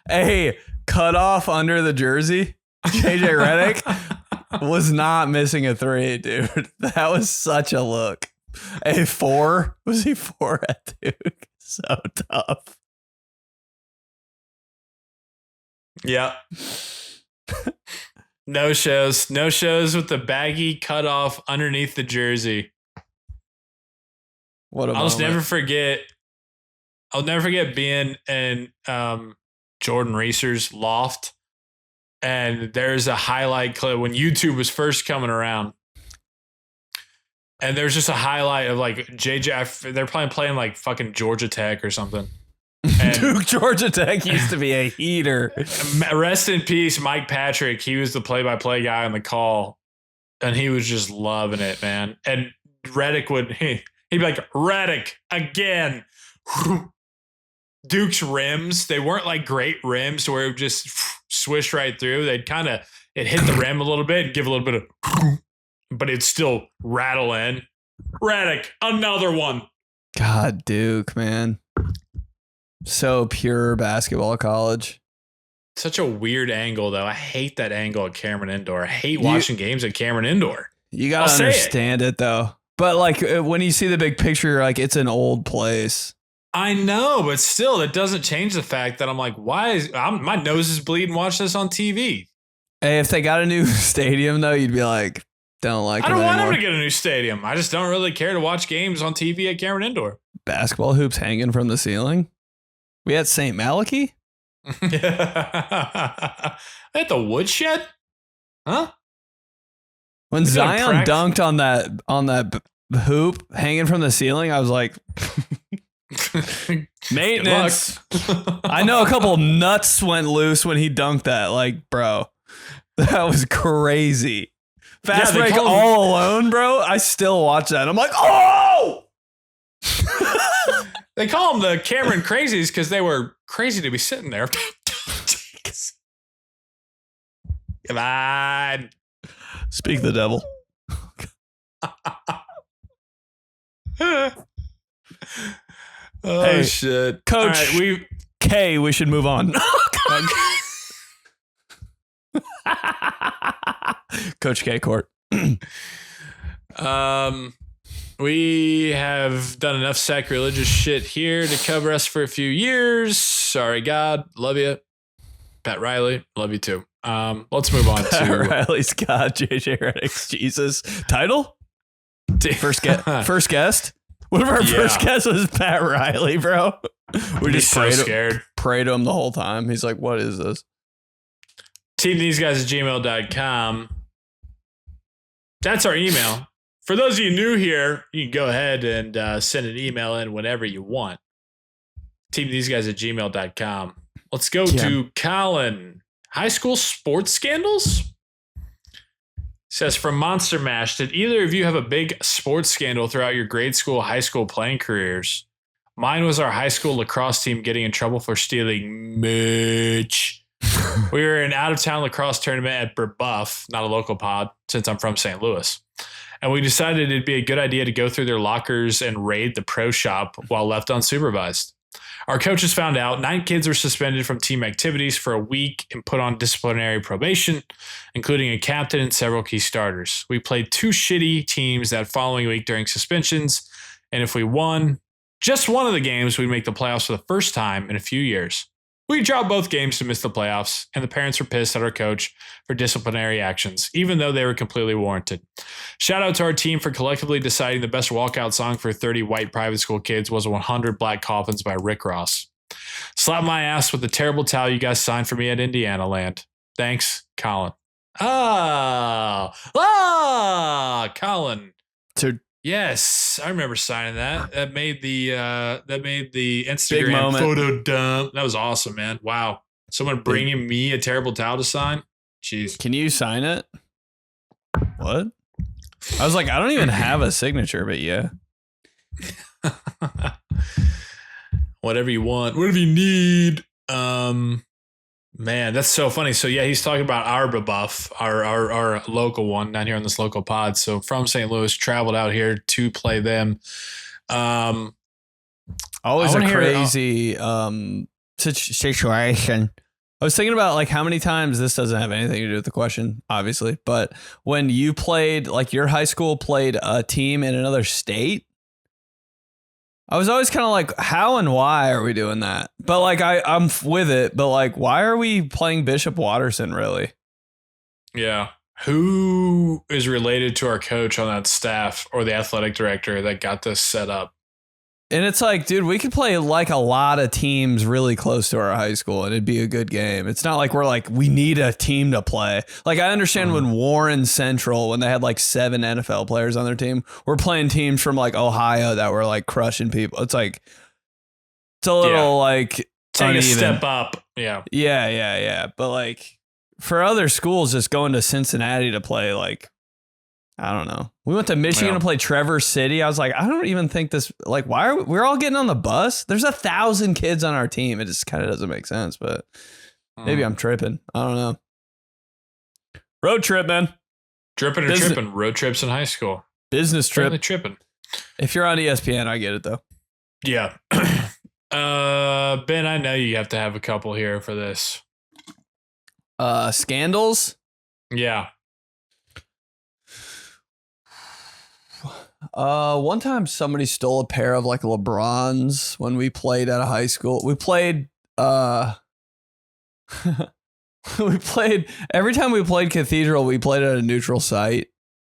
Hey, cut off under the jersey. JJ Redick was not missing a three, dude. That was such a look. A 4? Was he 4 at Duke? So tough. Yeah. No shows with the baggy cut off underneath the jersey. What a I'll just never forget. I'll never forget being in Jordan Reeser's loft, and there's a highlight clip when YouTube was first coming around, and there's just a highlight of like JJ. They're playing like fucking Georgia Tech or something. And Duke Georgia Tech used to be a heater. Rest in peace, Mike Patrick. He was the play-by-play guy on the call, and he was just loving it, man. And Redick he'd be like, Redick again. Duke's rims, they weren't like great rims where it would just swish right through. They'd it hit the rim a little bit and give a little bit of, but it'd still rattle in. Redick, another one. God, Duke, man. So pure basketball college. Such a weird angle, though. I hate that angle at Cameron Indoor. I hate watching games at Cameron Indoor. You got to understand it, though. But like when you see the big picture, you're like, it's an old place. I know, but still, it doesn't change the fact that I'm like, my nose is bleeding watching this on TV. Hey, if they got a new stadium, though, you'd be like, I don't want them to get a new stadium. I just don't really care to watch games on TV at Cameron Indoor. Basketball hoops hanging from the ceiling. We had St. Malachi? At the woodshed? Huh? When Zion dunked on that hoop hanging from the ceiling, I was like, maintenance. I know a couple nuts went loose when he dunked that. Like, bro, that was crazy. Fast break all alone, bro. I still watch that. I'm like, oh! They call them the Cameron Crazies because they were crazy to be sitting there. Come on. Speak the devil. Hey, shit. Coach, right, we should move on. Coach K Court. We have done enough sacrilegious shit here to cover us for a few years. Sorry, God. Love you. Pat Riley. Love you too. Let's move on to Pat Riley's God, JJ Redick's Jesus. Title? First guest? What if our first guest was Pat Riley, bro? We just scared. Pray to him the whole time. He's like, what is this? teamtheseguys@gmail.com. That's our email. For those of you new here, you can go ahead and send an email in whenever you want. teamtheseguys@gmail.com. Let's go to Colin. High school sports scandals? Says from Monster Mash, did either of you have a big sports scandal throughout your grade school, high school playing careers? Mine was our high school lacrosse team getting in trouble for stealing merch. We were in out-of-town lacrosse tournament at Brebeuf, not a local pod, since I'm from St. Louis. And we decided it'd be a good idea to go through their lockers and raid the pro shop while left unsupervised. Our coaches found out 9 kids were suspended from team activities for a week and put on disciplinary probation, including a captain and several key starters. We played 2 shitty teams that following week during suspensions, and if we won just one of the games, we'd make the playoffs for the first time in a few years. We dropped both games to miss the playoffs, and the parents were pissed at our coach for disciplinary actions, even though they were completely warranted. Shout out to our team for collectively deciding the best walkout song for 30 white private school kids was 100 Black Coffins by Rick Ross. Slap my ass with the terrible towel you guys signed for me at Indiana Land. Thanks, Colin. Colin. Yes, I remember signing that. That made the Instagram photo dump. That was awesome, man. Wow. Someone bringing me a terrible towel to sign. Jeez. Can you sign it? What? I was like, I don't even have a signature, but yeah. Whatever you want, whatever you need. Man, that's so funny. So yeah, he's talking about our Brebeuf, our local one down here on this local pod. So from St. Louis, traveled out here to play them. Always a crazy situation. I was thinking about like how many times, this doesn't have anything to do with the question, obviously, but when you played, like your high school played a team in another state, I was always kind of like, how and why are we doing that? But like, I'm with it, but like, why are we playing Bishop Watterson really? Yeah. Who is related to our coach on that staff or the athletic director that got this set up? And it's like, dude, we could play like a lot of teams really close to our high school and it'd be a good game. It's not like we're like, we need a team to play. Like I understand when Warren Central, when they had like 7 NFL players on their team, we're playing teams from like Ohio that were like crushing people. It's like, it's a little like take uneven. a step up. Yeah. Yeah. But like for other schools, just going to Cincinnati to play, like, I don't know. We went to Michigan to play Traverse City. I was like, I don't even think this, like, why are we're all getting on the bus? There's 1,000 kids on our team. It just kind of doesn't make sense, but maybe I'm tripping. I don't know. Road trip, man. Tripping. Road trips in high school. Business trip. Really tripping. If you're on ESPN, I get it though. Yeah. Ben, I know you have to have a couple here for this. Scandals? Yeah. One time somebody stole a pair of like LeBrons when we played at a high school. We played, every time we played Cathedral, we played at a neutral site.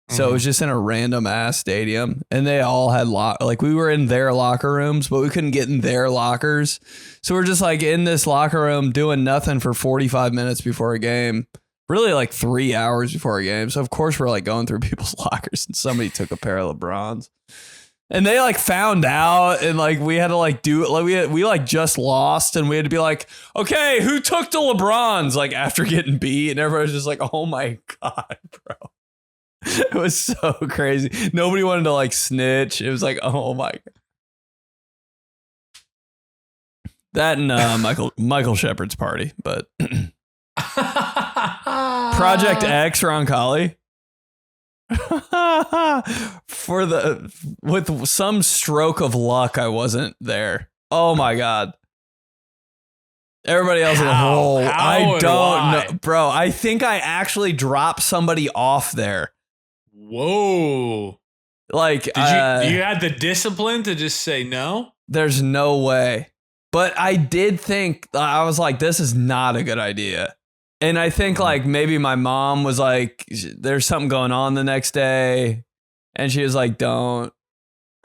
So it was just in a random ass stadium and they all had like we were in their locker rooms, but we couldn't get in their lockers. So we're just like in this locker room doing nothing for 45 minutes before a game. Really like 3 hours before a game. So of course we're like going through people's lockers and somebody took a pair of LeBrons and they like found out and like we had to like do it. Like we like just lost and we had to be like, okay, who took the LeBrons? Like after getting beat and everybody's just like, oh my God, bro. It was so crazy. Nobody wanted to like snitch. It was like, oh my God. That and Michael Shepard's party, but Project X Roncalli. With some stroke of luck, I wasn't there. Oh my God. Everybody else in the hole. I don't know, bro. I think I actually dropped somebody off there. Whoa. Like, you had the discipline to just say no? There's no way. But I did think, I was like, this is not a good idea. And I think like maybe my mom was like, there's something going on the next day. And she was like, don't.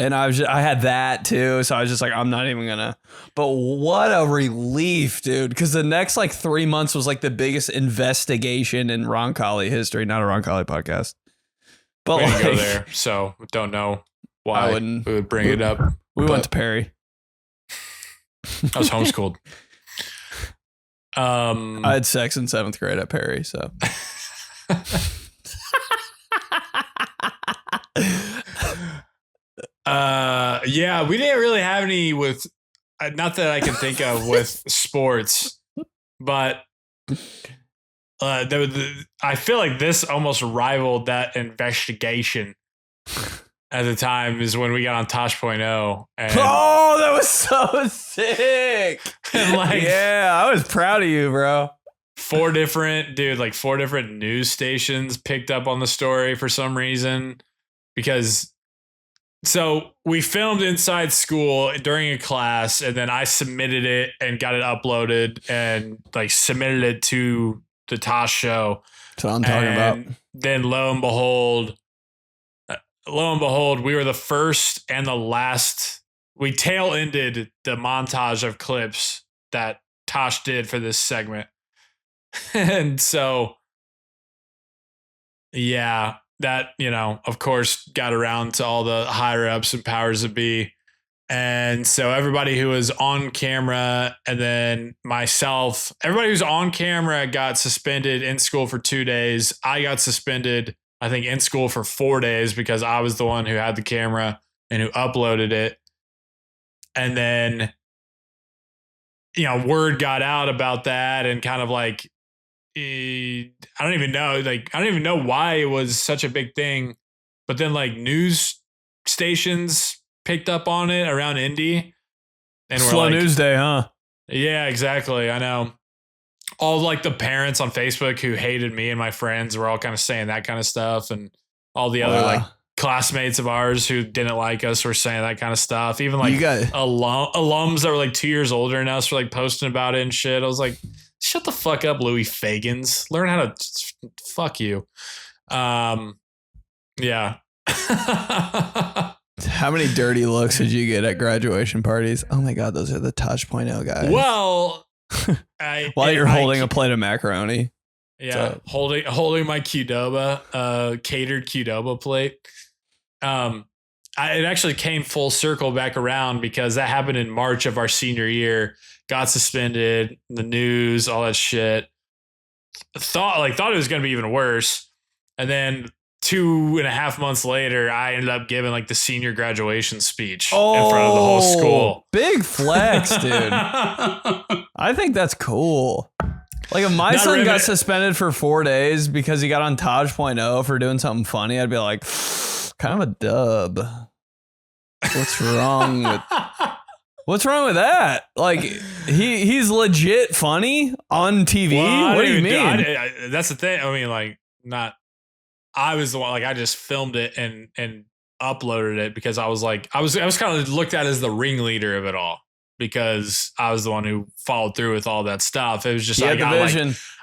And I had that too. So I was just like, I'm not even gonna. But what a relief, dude. Because the next like 3 months was like the biggest investigation in Roncalli history. Not a Roncalli podcast. But We didn't like, go there, so don't know why wouldn't. we would bring it up. We But went to Perry. I was homeschooled. I had sex in 7th grade at Perry. So. Yeah, we didn't really have any with, not that I can think of with sports, but I feel like this almost rivaled that investigation at the time is when we got on Tosh.0. And Oh, that was so sick. and like Yeah, I was proud of you, bro. 4 different news stations picked up on the story for some reason because so we filmed inside school during a class and then I submitted it and got it uploaded and like submitted it to the Tosh show. That's what I'm talking about. Then lo and behold, we were the first and the last. We tail ended the montage of clips that Tosh did for this segment. And so, yeah, that, of course, got around to all the higher ups and powers that be. And so everybody who was on camera and then myself, everybody who's on camera got suspended in school for 2 days. I got suspended, I think, in school for 4 days because I was the one who had the camera and who uploaded it. And then, word got out about that and kind of like, I don't even know why it was such a big thing, but then like news stations picked up on it around Indy and Slow news day, huh? Yeah, exactly. I know. All like the parents on Facebook who hated me and my friends were all kind of saying that kind of stuff. And all the other like classmates of ours who didn't like us were saying that kind of stuff. Even like alums that were like 2 years older than us were like posting about it and shit. I was like, shut the fuck up, Louis Fagans. Learn how to fuck you. Yeah. How many dirty looks did you get at graduation parties? Oh my God, those are the Tosh.0 guys. Well, while you're holding a plate of macaroni. Yeah, holding my Qdoba, catered Qdoba plate. It actually came full circle back around because that happened in March of our senior year. Got suspended, the news, all that shit. Thought it was going to be even worse. And then 2.5 months later, I ended up giving like the senior graduation speech in front of the whole school. Big flex, dude. I think that's cool. Like if my son got suspended for 4 days because he got on Tosh.0 for doing something funny, I'd be like, kind of a dub. What's wrong with that? Like he's legit funny on TV. Well, what do you mean? That's the thing. I mean, like I was the one, like I just filmed it and uploaded it because I was like, I was kind of looked at as the ringleader of it all because I was the one who followed through with all that stuff. It was just, I got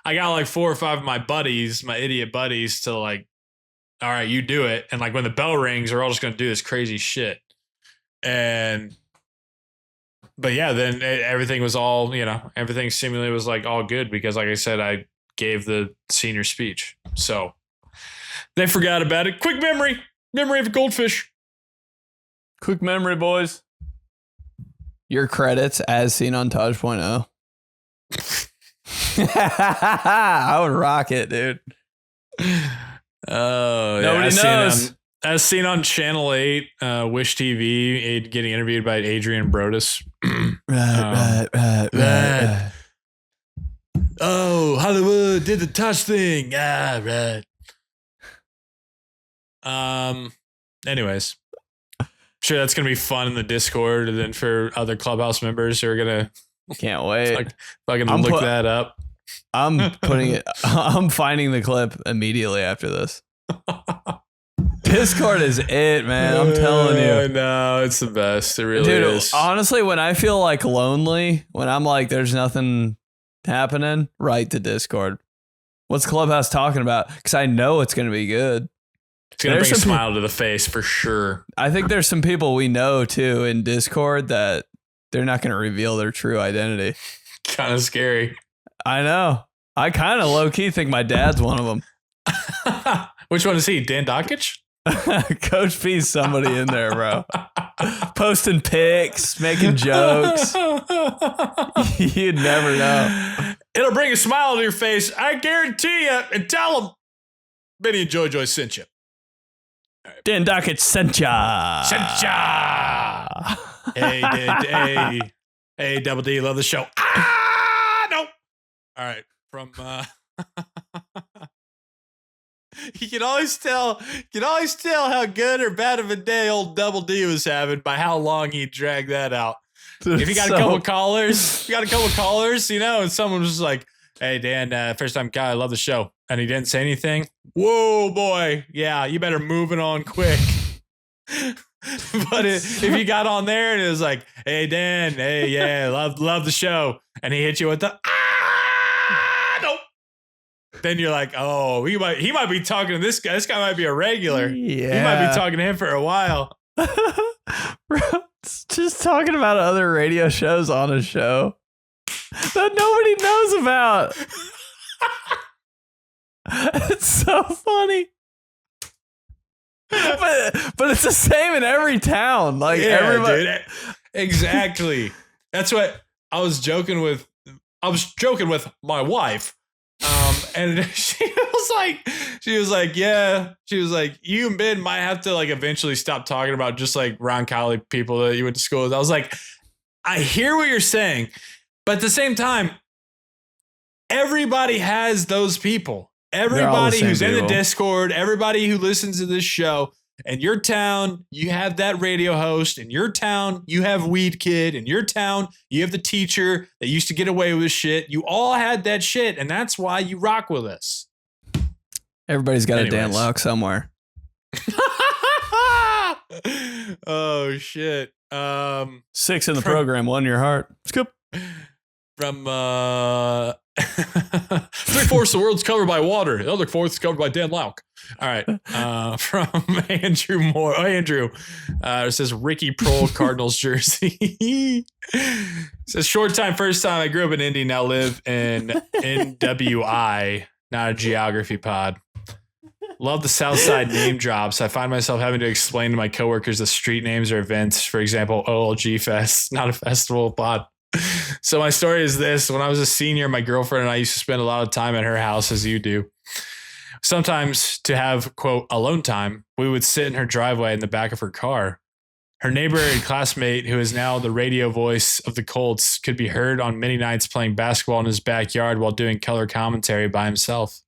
like 4 or 5 of my buddies, my idiot buddies to like, all right, you do it. And like when the bell rings, we're all just going to do this crazy shit. But yeah, then everything was all, everything seemingly was like all good because like I said, I gave the senior speech. So they forgot about it. Quick memory of a goldfish. Quick memory, boys. Your credits as seen on Tosh.0. I would rock it, dude. Oh, nobody knows. As seen on Channel 8, Wish TV, getting interviewed by Adrian Brodus. Right. Oh, Hollywood did the Tosh thing. Right. Anyways, sure that's gonna be fun in the Discord, and then for other Clubhouse members who are gonna can't wait. Like, fucking look that up. I'm finding the clip immediately after this. Discord is it, man. I'm telling you. No, it's the best. It really is. Honestly, when I feel like lonely, when I'm like, there's nothing happening, right to Discord. What's Clubhouse talking about? Because I know it's going to be good. It's going to There's bring a some smile to the face for sure. I think there's some people we know too in Discord that they're not going to reveal their true identity. Kind of scary. I know. I kind of low key think my dad's one of them. Which one is he? Dan DAKICH? Coach P's somebody in there, bro. Posting pics, making jokes. You'd never know. It'll bring a smile to your face. I guarantee you. And tell them Benny and Joy sent you. Dan DAKICH sent ya. Sent ya. Hey, Double D, love the show. No. All right. From you can always tell how good or bad of a day old Double D was having by how long he dragged that out. If you got a couple callers, and someone was just like, hey, Dan, first time guy, I love the show. And he didn't say anything. Whoa, boy. Yeah, you better move it on quick. But if you got on there and it was like, hey, Dan, hey, yeah, love the show. And he hit you with the, nope. Then you're like, oh, he might be talking to this guy. This guy might be a regular. Yeah. He might be talking to him for a while. Bro, it's just talking about other radio shows on a show that nobody knows about. It's so funny. But it's the same in every town. Like everybody. Dude, exactly. That's what I was joking with. I was joking with my wife. And she was like, yeah. She was like, you and Ben might have to like eventually stop talking about just like Ron Colley people that you went to school with. I was like, I hear what you're saying, but at the same time, everybody has those people. Everybody who's in the Discord, everybody who listens to this show. In your town, you have that radio host. In your town, you have Weed Kid. In your town, you have the teacher that used to get away with shit. You all had that shit, and that's why you rock with us. Everybody's got a Dan Lauk somewhere. Oh, shit. 6 in the program, 1 in your heart. Scoop. From 3/4 of the world's covered by water. The other 4th is covered by Dan Lauk. All right. From Andrew Moore. Oh, Andrew. It says Ricky Prohl Cardinals jersey. It says short time, first time. I grew up in Indy, now live in NWI, not a geography pod. Love the South Side name drops. I find myself having to explain to my coworkers the street names or events. For example, OLG Fest, not a festival pod. So my story is this. When I was a senior, my girlfriend and I used to spend a lot of time at her house, as you do. Sometimes to have, quote, alone time, we would sit in her driveway in the back of her car. Her neighbor and classmate, who is now the radio voice of the Colts, could be heard on many nights playing basketball in his backyard while doing color commentary by himself.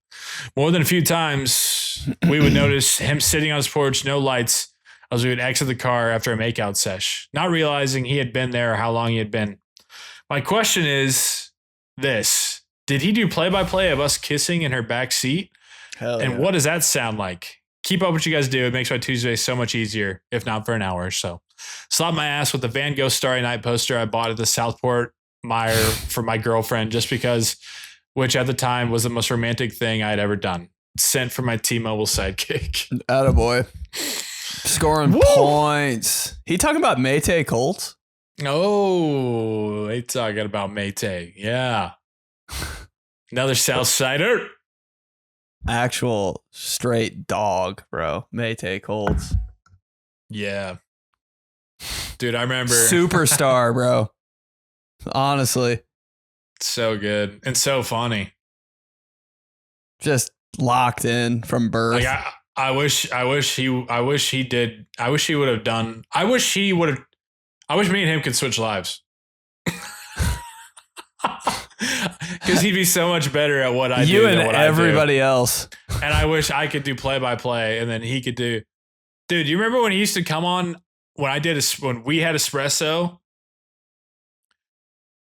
More than a few times, we would notice him sitting on his porch, no lights, as we would exit the car after a makeout sesh, not realizing he had been there or how long he had been. My question is this. Did he do play-by-play of us kissing in her back seat? Hell and yeah. what does that sound like? Keep up what you guys do. It makes my Tuesday so much easier, if not for an hour or so. Slap my ass with the Van Gogh Starry Night poster I bought at the Southport Mire for my girlfriend just because, which at the time was the most romantic thing I had ever done. Sent for my T-Mobile sidekick. Attaboy. Scoring points. He talking about Maytay Colts? Oh, they talking about Maytay. Yeah. Another Southsider. Actual straight dog, bro. Maytay Colts. Yeah. Dude, I remember. Superstar, bro. Honestly. So good. And so funny. Just locked in from birth. Like I wish me and him could switch lives. Because he'd be so much better at what I do. You and everybody else. And I wish I could do play-by-play and then he could do. Dude, you remember when he used to come on when we had espresso?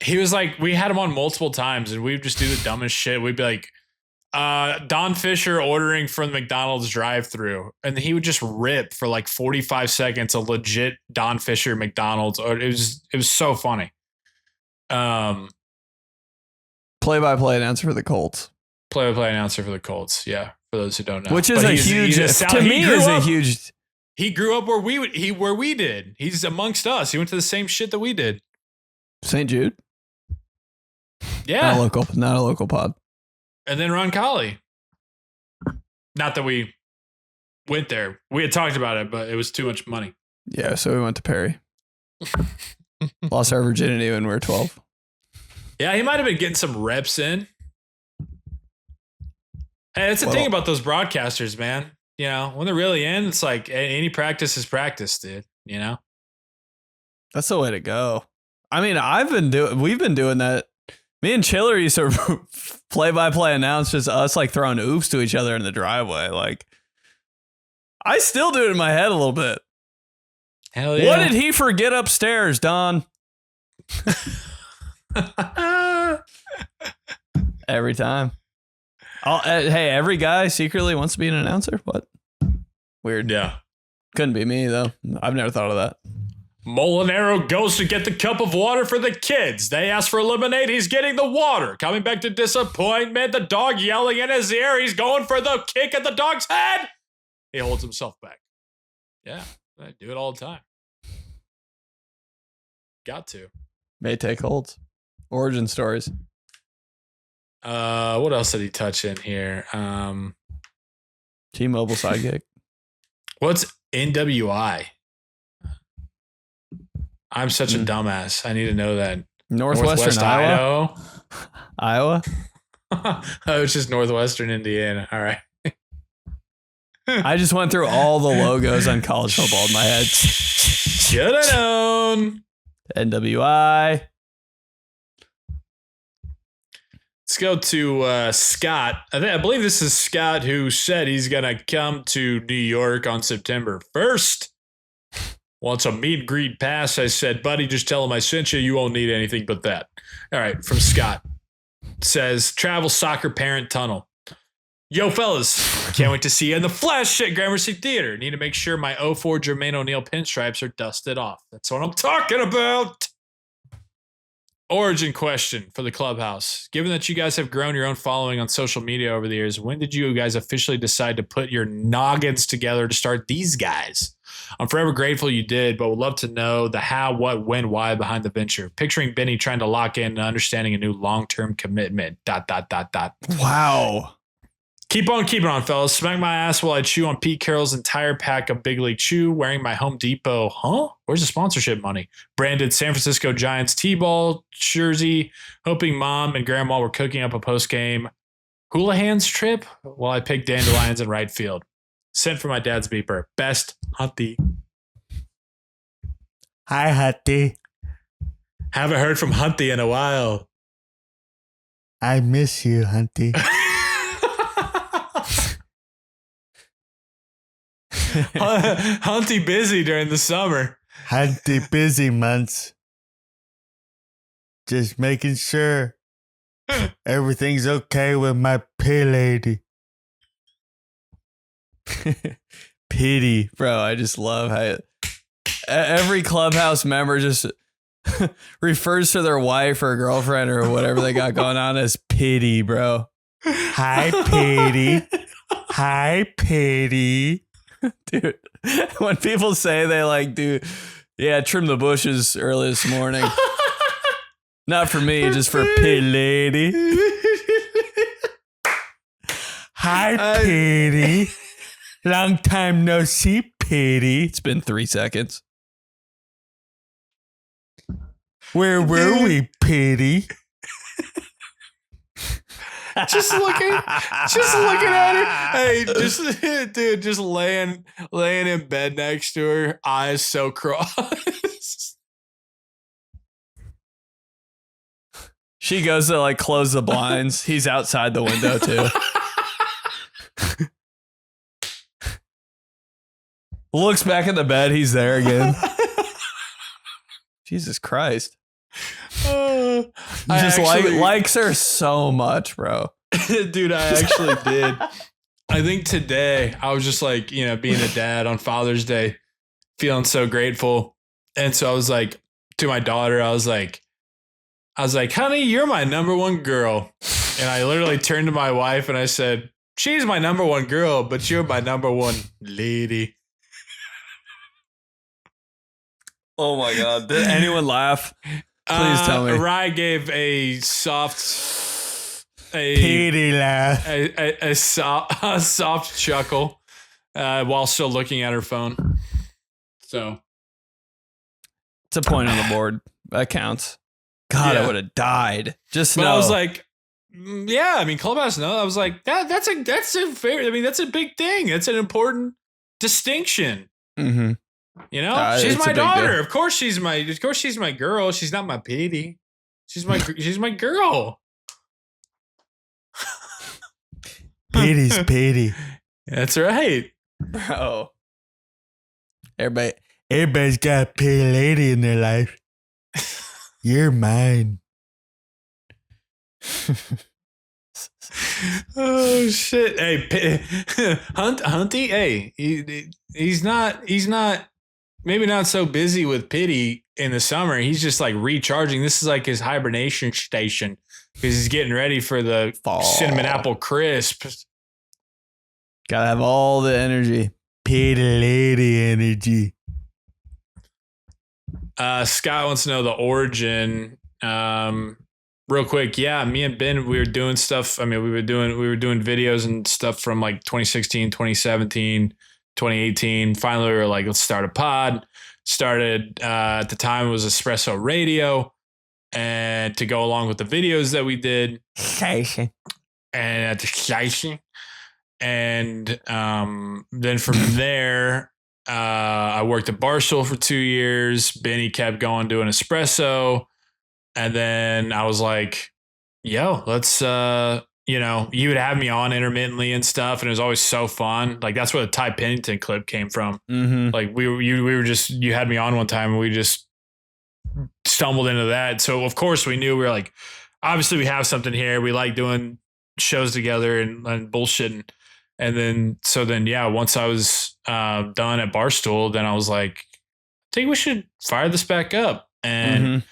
He was like, we had him on multiple times and we'd just do the dumbest shit. We'd be like, Don Fisher ordering from the McDonald's drive-thru, and he would just rip for like 45 seconds a legit Don Fisher McDonald's. It was so funny. Play-by-play announcer for the Colts. Play-by-play announcer for the Colts. Yeah, For those who don't know, which is a huge. He grew up where we did. He's amongst us. He went to the same shit that we did. St. Jude. Yeah, not a local pod. And then Ron Colley. Not that we went there. We had talked about it, but it was too much money. Yeah, so we went to Perry. Lost our virginity when we were 12. Yeah, he might have been getting some reps in. Hey, that's the thing about those broadcasters, man. You know, when they're really in, it's like any practice is practice, dude. You know? That's the way to go. I mean, we've been doing that. Me and Chiller used to play-by-play announce just us like throwing oops to each other in the driveway. Like, I still do it in my head a little bit. Hell yeah. What did he forget upstairs, Don? Every time. Hey, every guy secretly wants to be an announcer? What? Weird. Yeah. Couldn't be me, though. I've never thought of that. Molinaro goes to get the cup of water for the kids. They ask for lemonade. He's getting the water. Coming back to disappointment. The dog yelling in his ear. He's going for the kick at the dog's head. He holds himself back. Yeah, I do it all the time. Got to. May take holds. Origin stories. What else did he touch in here? T-Mobile sidekick. What's NWI? I'm such a dumbass. I need to know that. Northwest Iowa. Iowa? Oh, it's just Northwestern Indiana. All right. I just went through all the logos on college football in my head. Should have known. NWI. Let's go to Scott. I believe this is Scott who said he's going to come to New York on September 1st. Wants a meet and greet pass. I said, buddy, just tell him I sent you. You won't need anything but that. All right, from Scott. Says, travel soccer parent tunnel. Yo, fellas, can't wait to see you in the flesh at Gramercy Theater. Need to make sure my 04 Jermaine O'Neal pinstripes are dusted off. That's what I'm talking about. Origin question for the clubhouse. Given that you guys have grown your own following on social media over the years, when did you guys officially decide to put your noggins together to start these guys? I'm forever grateful you did, but would love to know the how, what, when, why behind the venture. Picturing Benny trying to lock in and understanding a new long-term commitment. ... Wow. Keep on keeping on, fellas. Smack my ass while I chew on Pete Carroll's entire pack of Big League Chew, wearing my Home Depot, where's the sponsorship money? Branded San Francisco Giants T-ball jersey, hoping mom and grandma were cooking up a post-game hula hands trip while I picked dandelions in right field. Sent for my dad's beeper. Best, Hunty. Hi, Hunty. Haven't heard from Hunty in a while. I miss you, Hunty. Hunty busy during the summer. Hunty busy months. Just making sure everything's okay with my pay lady. Pity, bro. I just love how every clubhouse member just refers to their wife or girlfriend or whatever they got going on as pity, bro. Hi, Pity. Hi, Pity. Dude, when people say they like do, trim the bushes early this morning. Not for me, just for Pity Lady. Hi, Pity. Long time no see, Pity. It's been 3 seconds. Where were we, Pity? just looking at her. Hey, just laying in bed next to her, eyes so crossed. She goes to like close the blinds. He's outside the window too. Looks back at the bed. He's there again. Jesus Christ. Just likes her so much, bro. Dude, I actually did. I think today I was just like, being a dad on Father's Day, feeling so grateful. And so I was like, to my daughter, I was like, honey, you're my number one girl. And I literally turned to my wife and I said, She's my number one girl, but you're my number one lady. Oh my God. Did anyone laugh? Please tell me. Rye gave a Petey laugh. A soft chuckle while still looking at her phone. So it's a point on the board. That counts. God, I would have died. Just know. I was like, yeah, I mean, Clubhouse, no. I was like, that's a fair, I mean, that's a big thing. That's an important distinction. Mm-hmm. You know, she's my daughter. Deal. Of course she's my girl. She's not my Petey. She's my girl. Petey's Petey. That's right. Bro. Everybody's got a pretty lady in their life. You're mine. Oh shit! Hey, Hunty. Hey, he's not. Maybe not so busy with Pity in the summer. He's just like recharging. This is like his hibernation station because he's getting ready for the fall. Cinnamon apple crisps. Gotta have all the energy. Pity lady energy. Scott wants to know the origin. Real quick, yeah, me and Ben, we were doing stuff. I mean, we were doing videos and stuff from like 2016, 2017, 2018. Finally, we were like, let's start a pod. Started at the time it was Espresso Radio, and to go along with the videos that we did, and at the station, and then from there. I worked at Barstool for 2 years. Benny kept going doing espresso. And then I was like, yo, let's, you would have me on intermittently and stuff. And it was always so fun. Like, that's where the Ty Pennington clip came from. Mm-hmm. Like, you had me on one time and we just stumbled into that. So, of course, we knew we were like, obviously, we have something here. We like doing shows together and bullshitting. And then, once I was done at Barstool, then I was like, I think we should fire this back up. And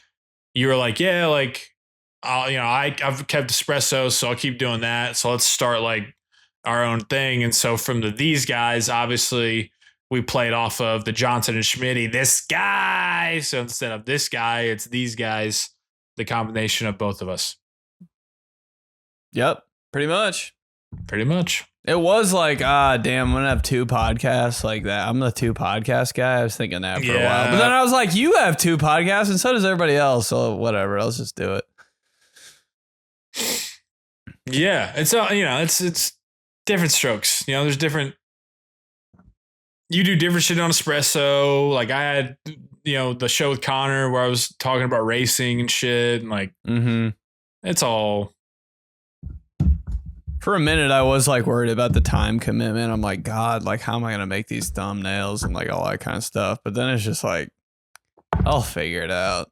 you were like, yeah, like, I've kept espresso, so I'll keep doing that. So let's start like our own thing. And so from these guys, obviously, we played off of the Johnson and Schmitty, this guy. So instead of this guy, it's these guys, the combination of both of us. Yep, pretty much. Pretty much. It was like, damn, I'm going to have 2 podcasts like that. I'm the 2 podcast guy. I was thinking that for a while. But then I was like, you have 2 podcasts and so does everybody else. So whatever, let's just do it. Yeah, it's it's different strokes. There's different. You do different shit on espresso. Like I had, the show with Connor where I was talking about racing and shit. And like, it's all. For a minute, I was like worried about the time commitment. I'm like, God, like, how am I going to make these thumbnails and like all that kind of stuff? But then it's just like, I'll figure it out.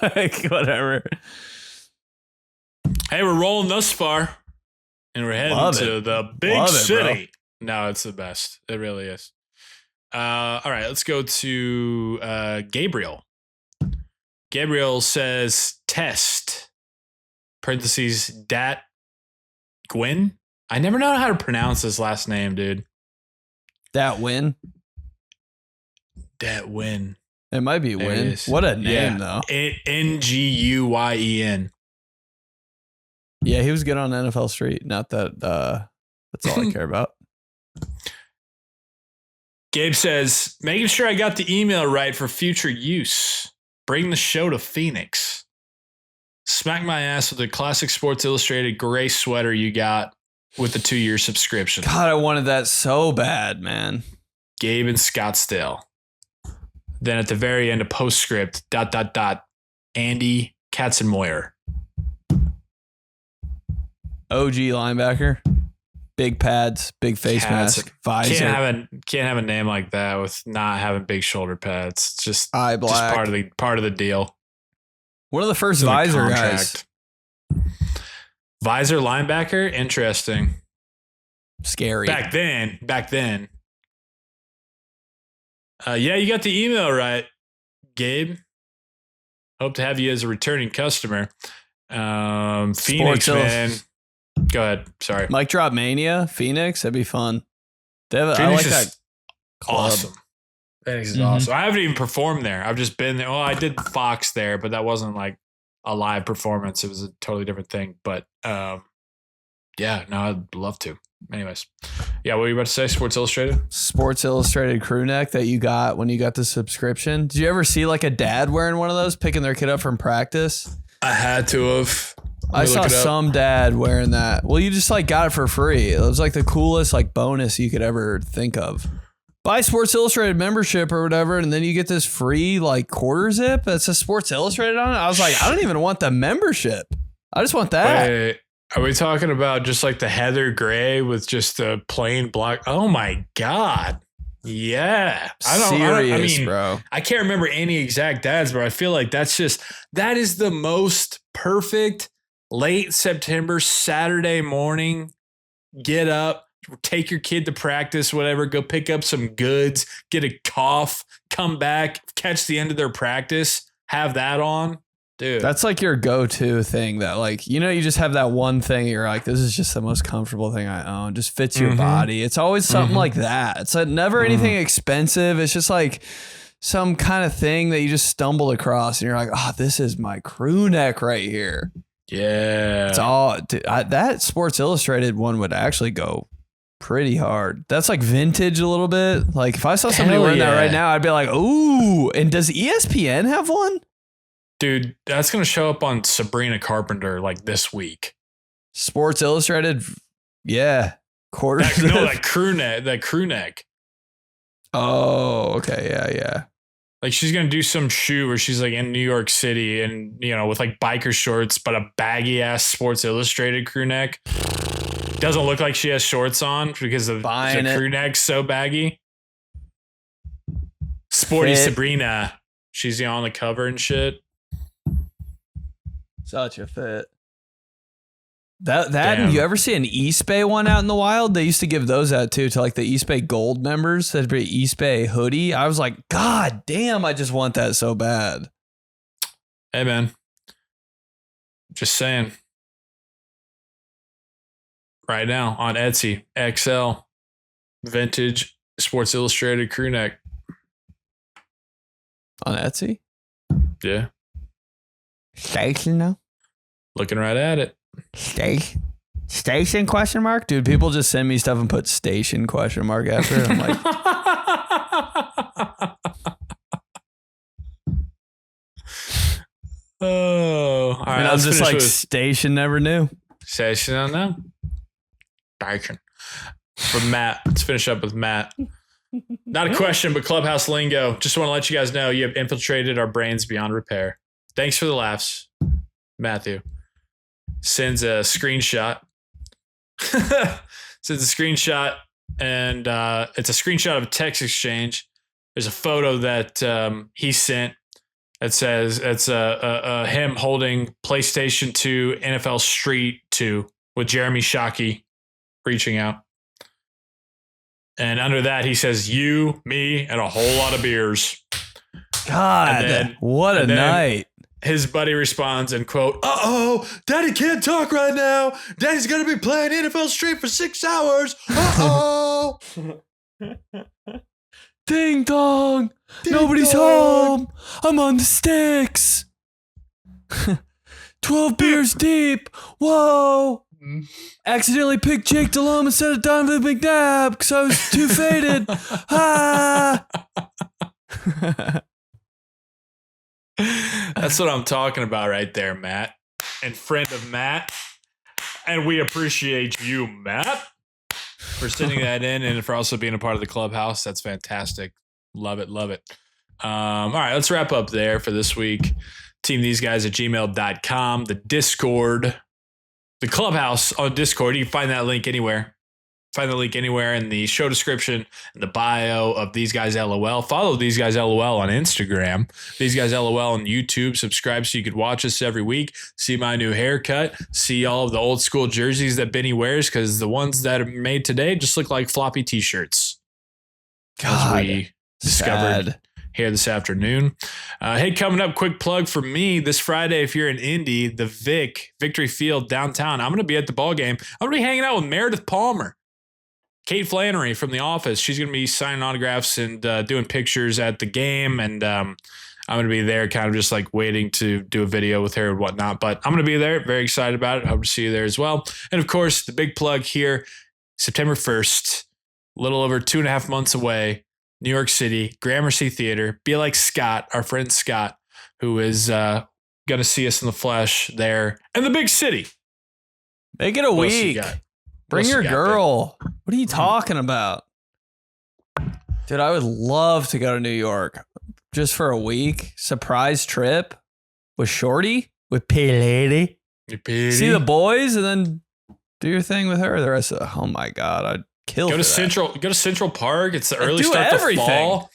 Like, whatever. Hey, we're rolling thus far and we're heading to the big city. No, it's the best. It really is. All right, let's go to Gabriel. Gabriel says test, parentheses, dat. Gwyn? I never know how to pronounce his last name, dude. That Win? Dat Win. It might be Win. What a name, though. Nguyen. Yeah, he was good on NFL Street. Not that that's all I care about. Gabe says, making sure I got the email right for future use. Bring the show to Phoenix. Smack my ass with a classic Sports Illustrated gray sweater you got with the 2-year subscription. God, I wanted that so bad, man. Gabe in Scottsdale. Then at the very end, a postscript, ... Andy Katzenmoyer. OG linebacker. Big pads, big face mask, visor. Can't have a name like that with not having big shoulder pads. It's just eye black. Just part of the deal. One of the first visor guys. Visor linebacker? Interesting. Scary. Back then. Yeah, you got the email right, Gabe. Hope to have you as a returning customer. Phoenix, man. Go ahead. Sorry. Mic Drop Mania, Phoenix. That'd be fun. I like Phoenix that. is awesome. Phoenix is awesome. I haven't even performed there. I've just been there. Well, I did Fox there, but that wasn't like a live performance. It was a totally different thing. But yeah, no, I'd love to. Anyways, yeah, what were you about to say? Sports Illustrated? Sports Illustrated crew neck that you got when you got the subscription. Did you ever see like a dad wearing one of those, picking their kid up from practice? I had to have. I saw some dad wearing that. Well, you just like got it for free. It was like the coolest like bonus you could ever think of. Buy Sports Illustrated membership or whatever, and then you get this free like quarter zip that says Sports Illustrated on it. I was like, I don't even want the membership. I just want that. Wait, are we talking about just like the heather gray with just the plain black? Oh my God. Yeah. I mean, bro. I can't remember any exact dads, but I feel like that is the most perfect late September, Saturday morning. Get up, take your kid to practice, whatever, go pick up some goods, get a cough, come back, catch the end of their practice, have that on. Dude. That's like your go-to thing that like, you just have that one thing you're like, this is just the most comfortable thing I own. Just fits your body. It's always something like that. It's never anything expensive. It's just like some kind of thing that you just stumbled across and you're like, oh, this is my crew neck right here. Yeah. It's all that Sports Illustrated one would actually go pretty hard. That's like vintage a little bit. Like if I saw somebody wearing that right now, I'd be like, ooh. And does ESPN have one? Dude, that's going to show up on Sabrina Carpenter like this week. Sports Illustrated, yeah. That crew neck. Oh, okay, yeah. Like she's going to do some shoot where she's like in New York City and, with like biker shorts, but a baggy ass Sports Illustrated crew neck. Doesn't look like she has shorts on because the crew neck's so baggy. Sporty Fit. Sabrina. She's on the cover and shit. Such a fit. That and you ever see an East Bay one out in the wild? They used to give those out too to like the East Bay Gold members. That'd be East Bay hoodie. I was like, God damn, I just want that so bad. Hey man, just saying. Right now on Etsy, XL, vintage Sports Illustrated crew neck. On Etsy? Yeah. Station now? Looking right at it. Station question mark? Dude, people just send me stuff and put station question mark after it. I'm like, oh, all right. And I was just like, station never knew. Station, I don't know. Station. From Matt. Let's finish up with Matt. Not a question, but clubhouse lingo. Just want to let you guys know you have infiltrated our brains beyond repair. Thanks for the laughs. Matthew sends a screenshot. Sends a screenshot, and it's a screenshot of a text exchange. There's a photo that he sent that says it's him holding PlayStation 2 NFL Street 2 with Jeremy Shockey reaching out. And under that, he says, you, me, and a whole lot of beers. God, what a night. His buddy responds and quote, uh-oh, Daddy can't talk right now. Daddy's going to be playing NFL Street for 6 hours. Uh-oh. Ding dong. Nobody's home. I'm on the sticks. 12 beers deep. Whoa. Accidentally picked Jake Delhomme instead of Donovan McNabb because I was too faded. Ah. That's what I'm talking about right there, Matt. And friend of Matt. And we appreciate you, Matt, for sending that in and for also being a part of the clubhouse. That's fantastic. Love it. Love it. All right, let's wrap up there for this week. teamtheseguys@gmail.com. The Discord, the clubhouse on Discord. You can find that link anywhere. Find the link anywhere in the show description, in the bio of These Guys LOL. Follow These Guys LOL on Instagram. These Guys LOL on YouTube. Subscribe so you could watch us every week. See my new haircut. See all of the old school jerseys that Benny wears, because the ones that are made today just look like floppy t-shirts. God, we discovered here this afternoon. Hey, coming up, quick plug for me this Friday. If you're in Indy, the Vic Victory Field downtown, I'm going to be at the ball game. I'm going to be hanging out with Meredith Palmer, Kate Flannery from The Office. She's going to be signing autographs and doing pictures at the game. And I'm going to be there kind of just like waiting to do a video with her and whatnot. But I'm going to be there. Very excited about it. Hope to see you there as well. And of course, the big plug here, September 1st, a little over 2.5 months away, New York City, Gramercy Theater. Be like Scott, our friend Scott, who is going to see us in the flesh there in the big city. Make it a week. Bring your girl. What are you talking about? Dude, I would love to go to New York just for a week. Surprise trip with Shorty, with P Lady. See the boys and then do your thing with her. The rest of, oh my God, I'd kill. Go to Central Park. It's the early start to fall.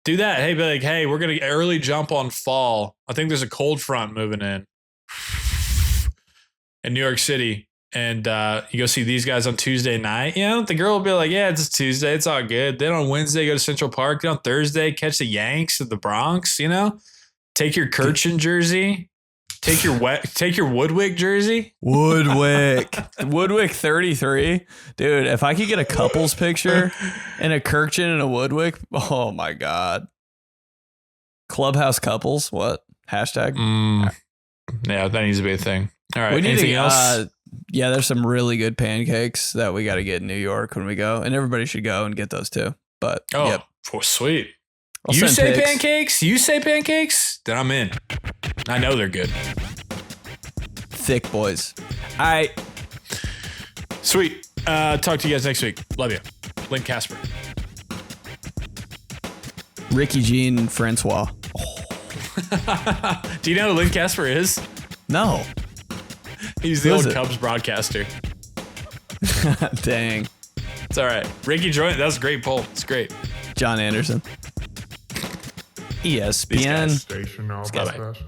Do that. Hey, be like, hey, we're gonna early jump on fall. I think there's a cold front moving in New York City, and you go see these guys on Tuesday night. You know, the girl will be like, yeah, it's Tuesday, it's all good. Then on Wednesday, go to Central Park. Then on Thursday, catch the Yanks at the Bronx. You know, take your Kirchen jersey. Take your Woodwick jersey. Woodwick 33. Dude, if I could get a couples picture and a Kirchen and a Woodwick, oh my God. Clubhouse couples, what? Hashtag? Yeah, that needs to be a thing. All right. Anything else? Yeah, there's some really good pancakes that we got to get in New York when we go, and everybody should go and get those too. But yep. Sweet. You say pancakes? You say pancakes? Then I'm in. I know they're good. Thick boys. All right. Sweet. Talk to you guys next week. Love you. Lynn Casper. Ricky Jean Francois. Do you know who Lynn Casper is? No. He's the old Cubs broadcaster. Dang. It's all right. Ricky joined. That was a great poll. It's great. John Anderson. ESPN. Station, all Bye-bye. best.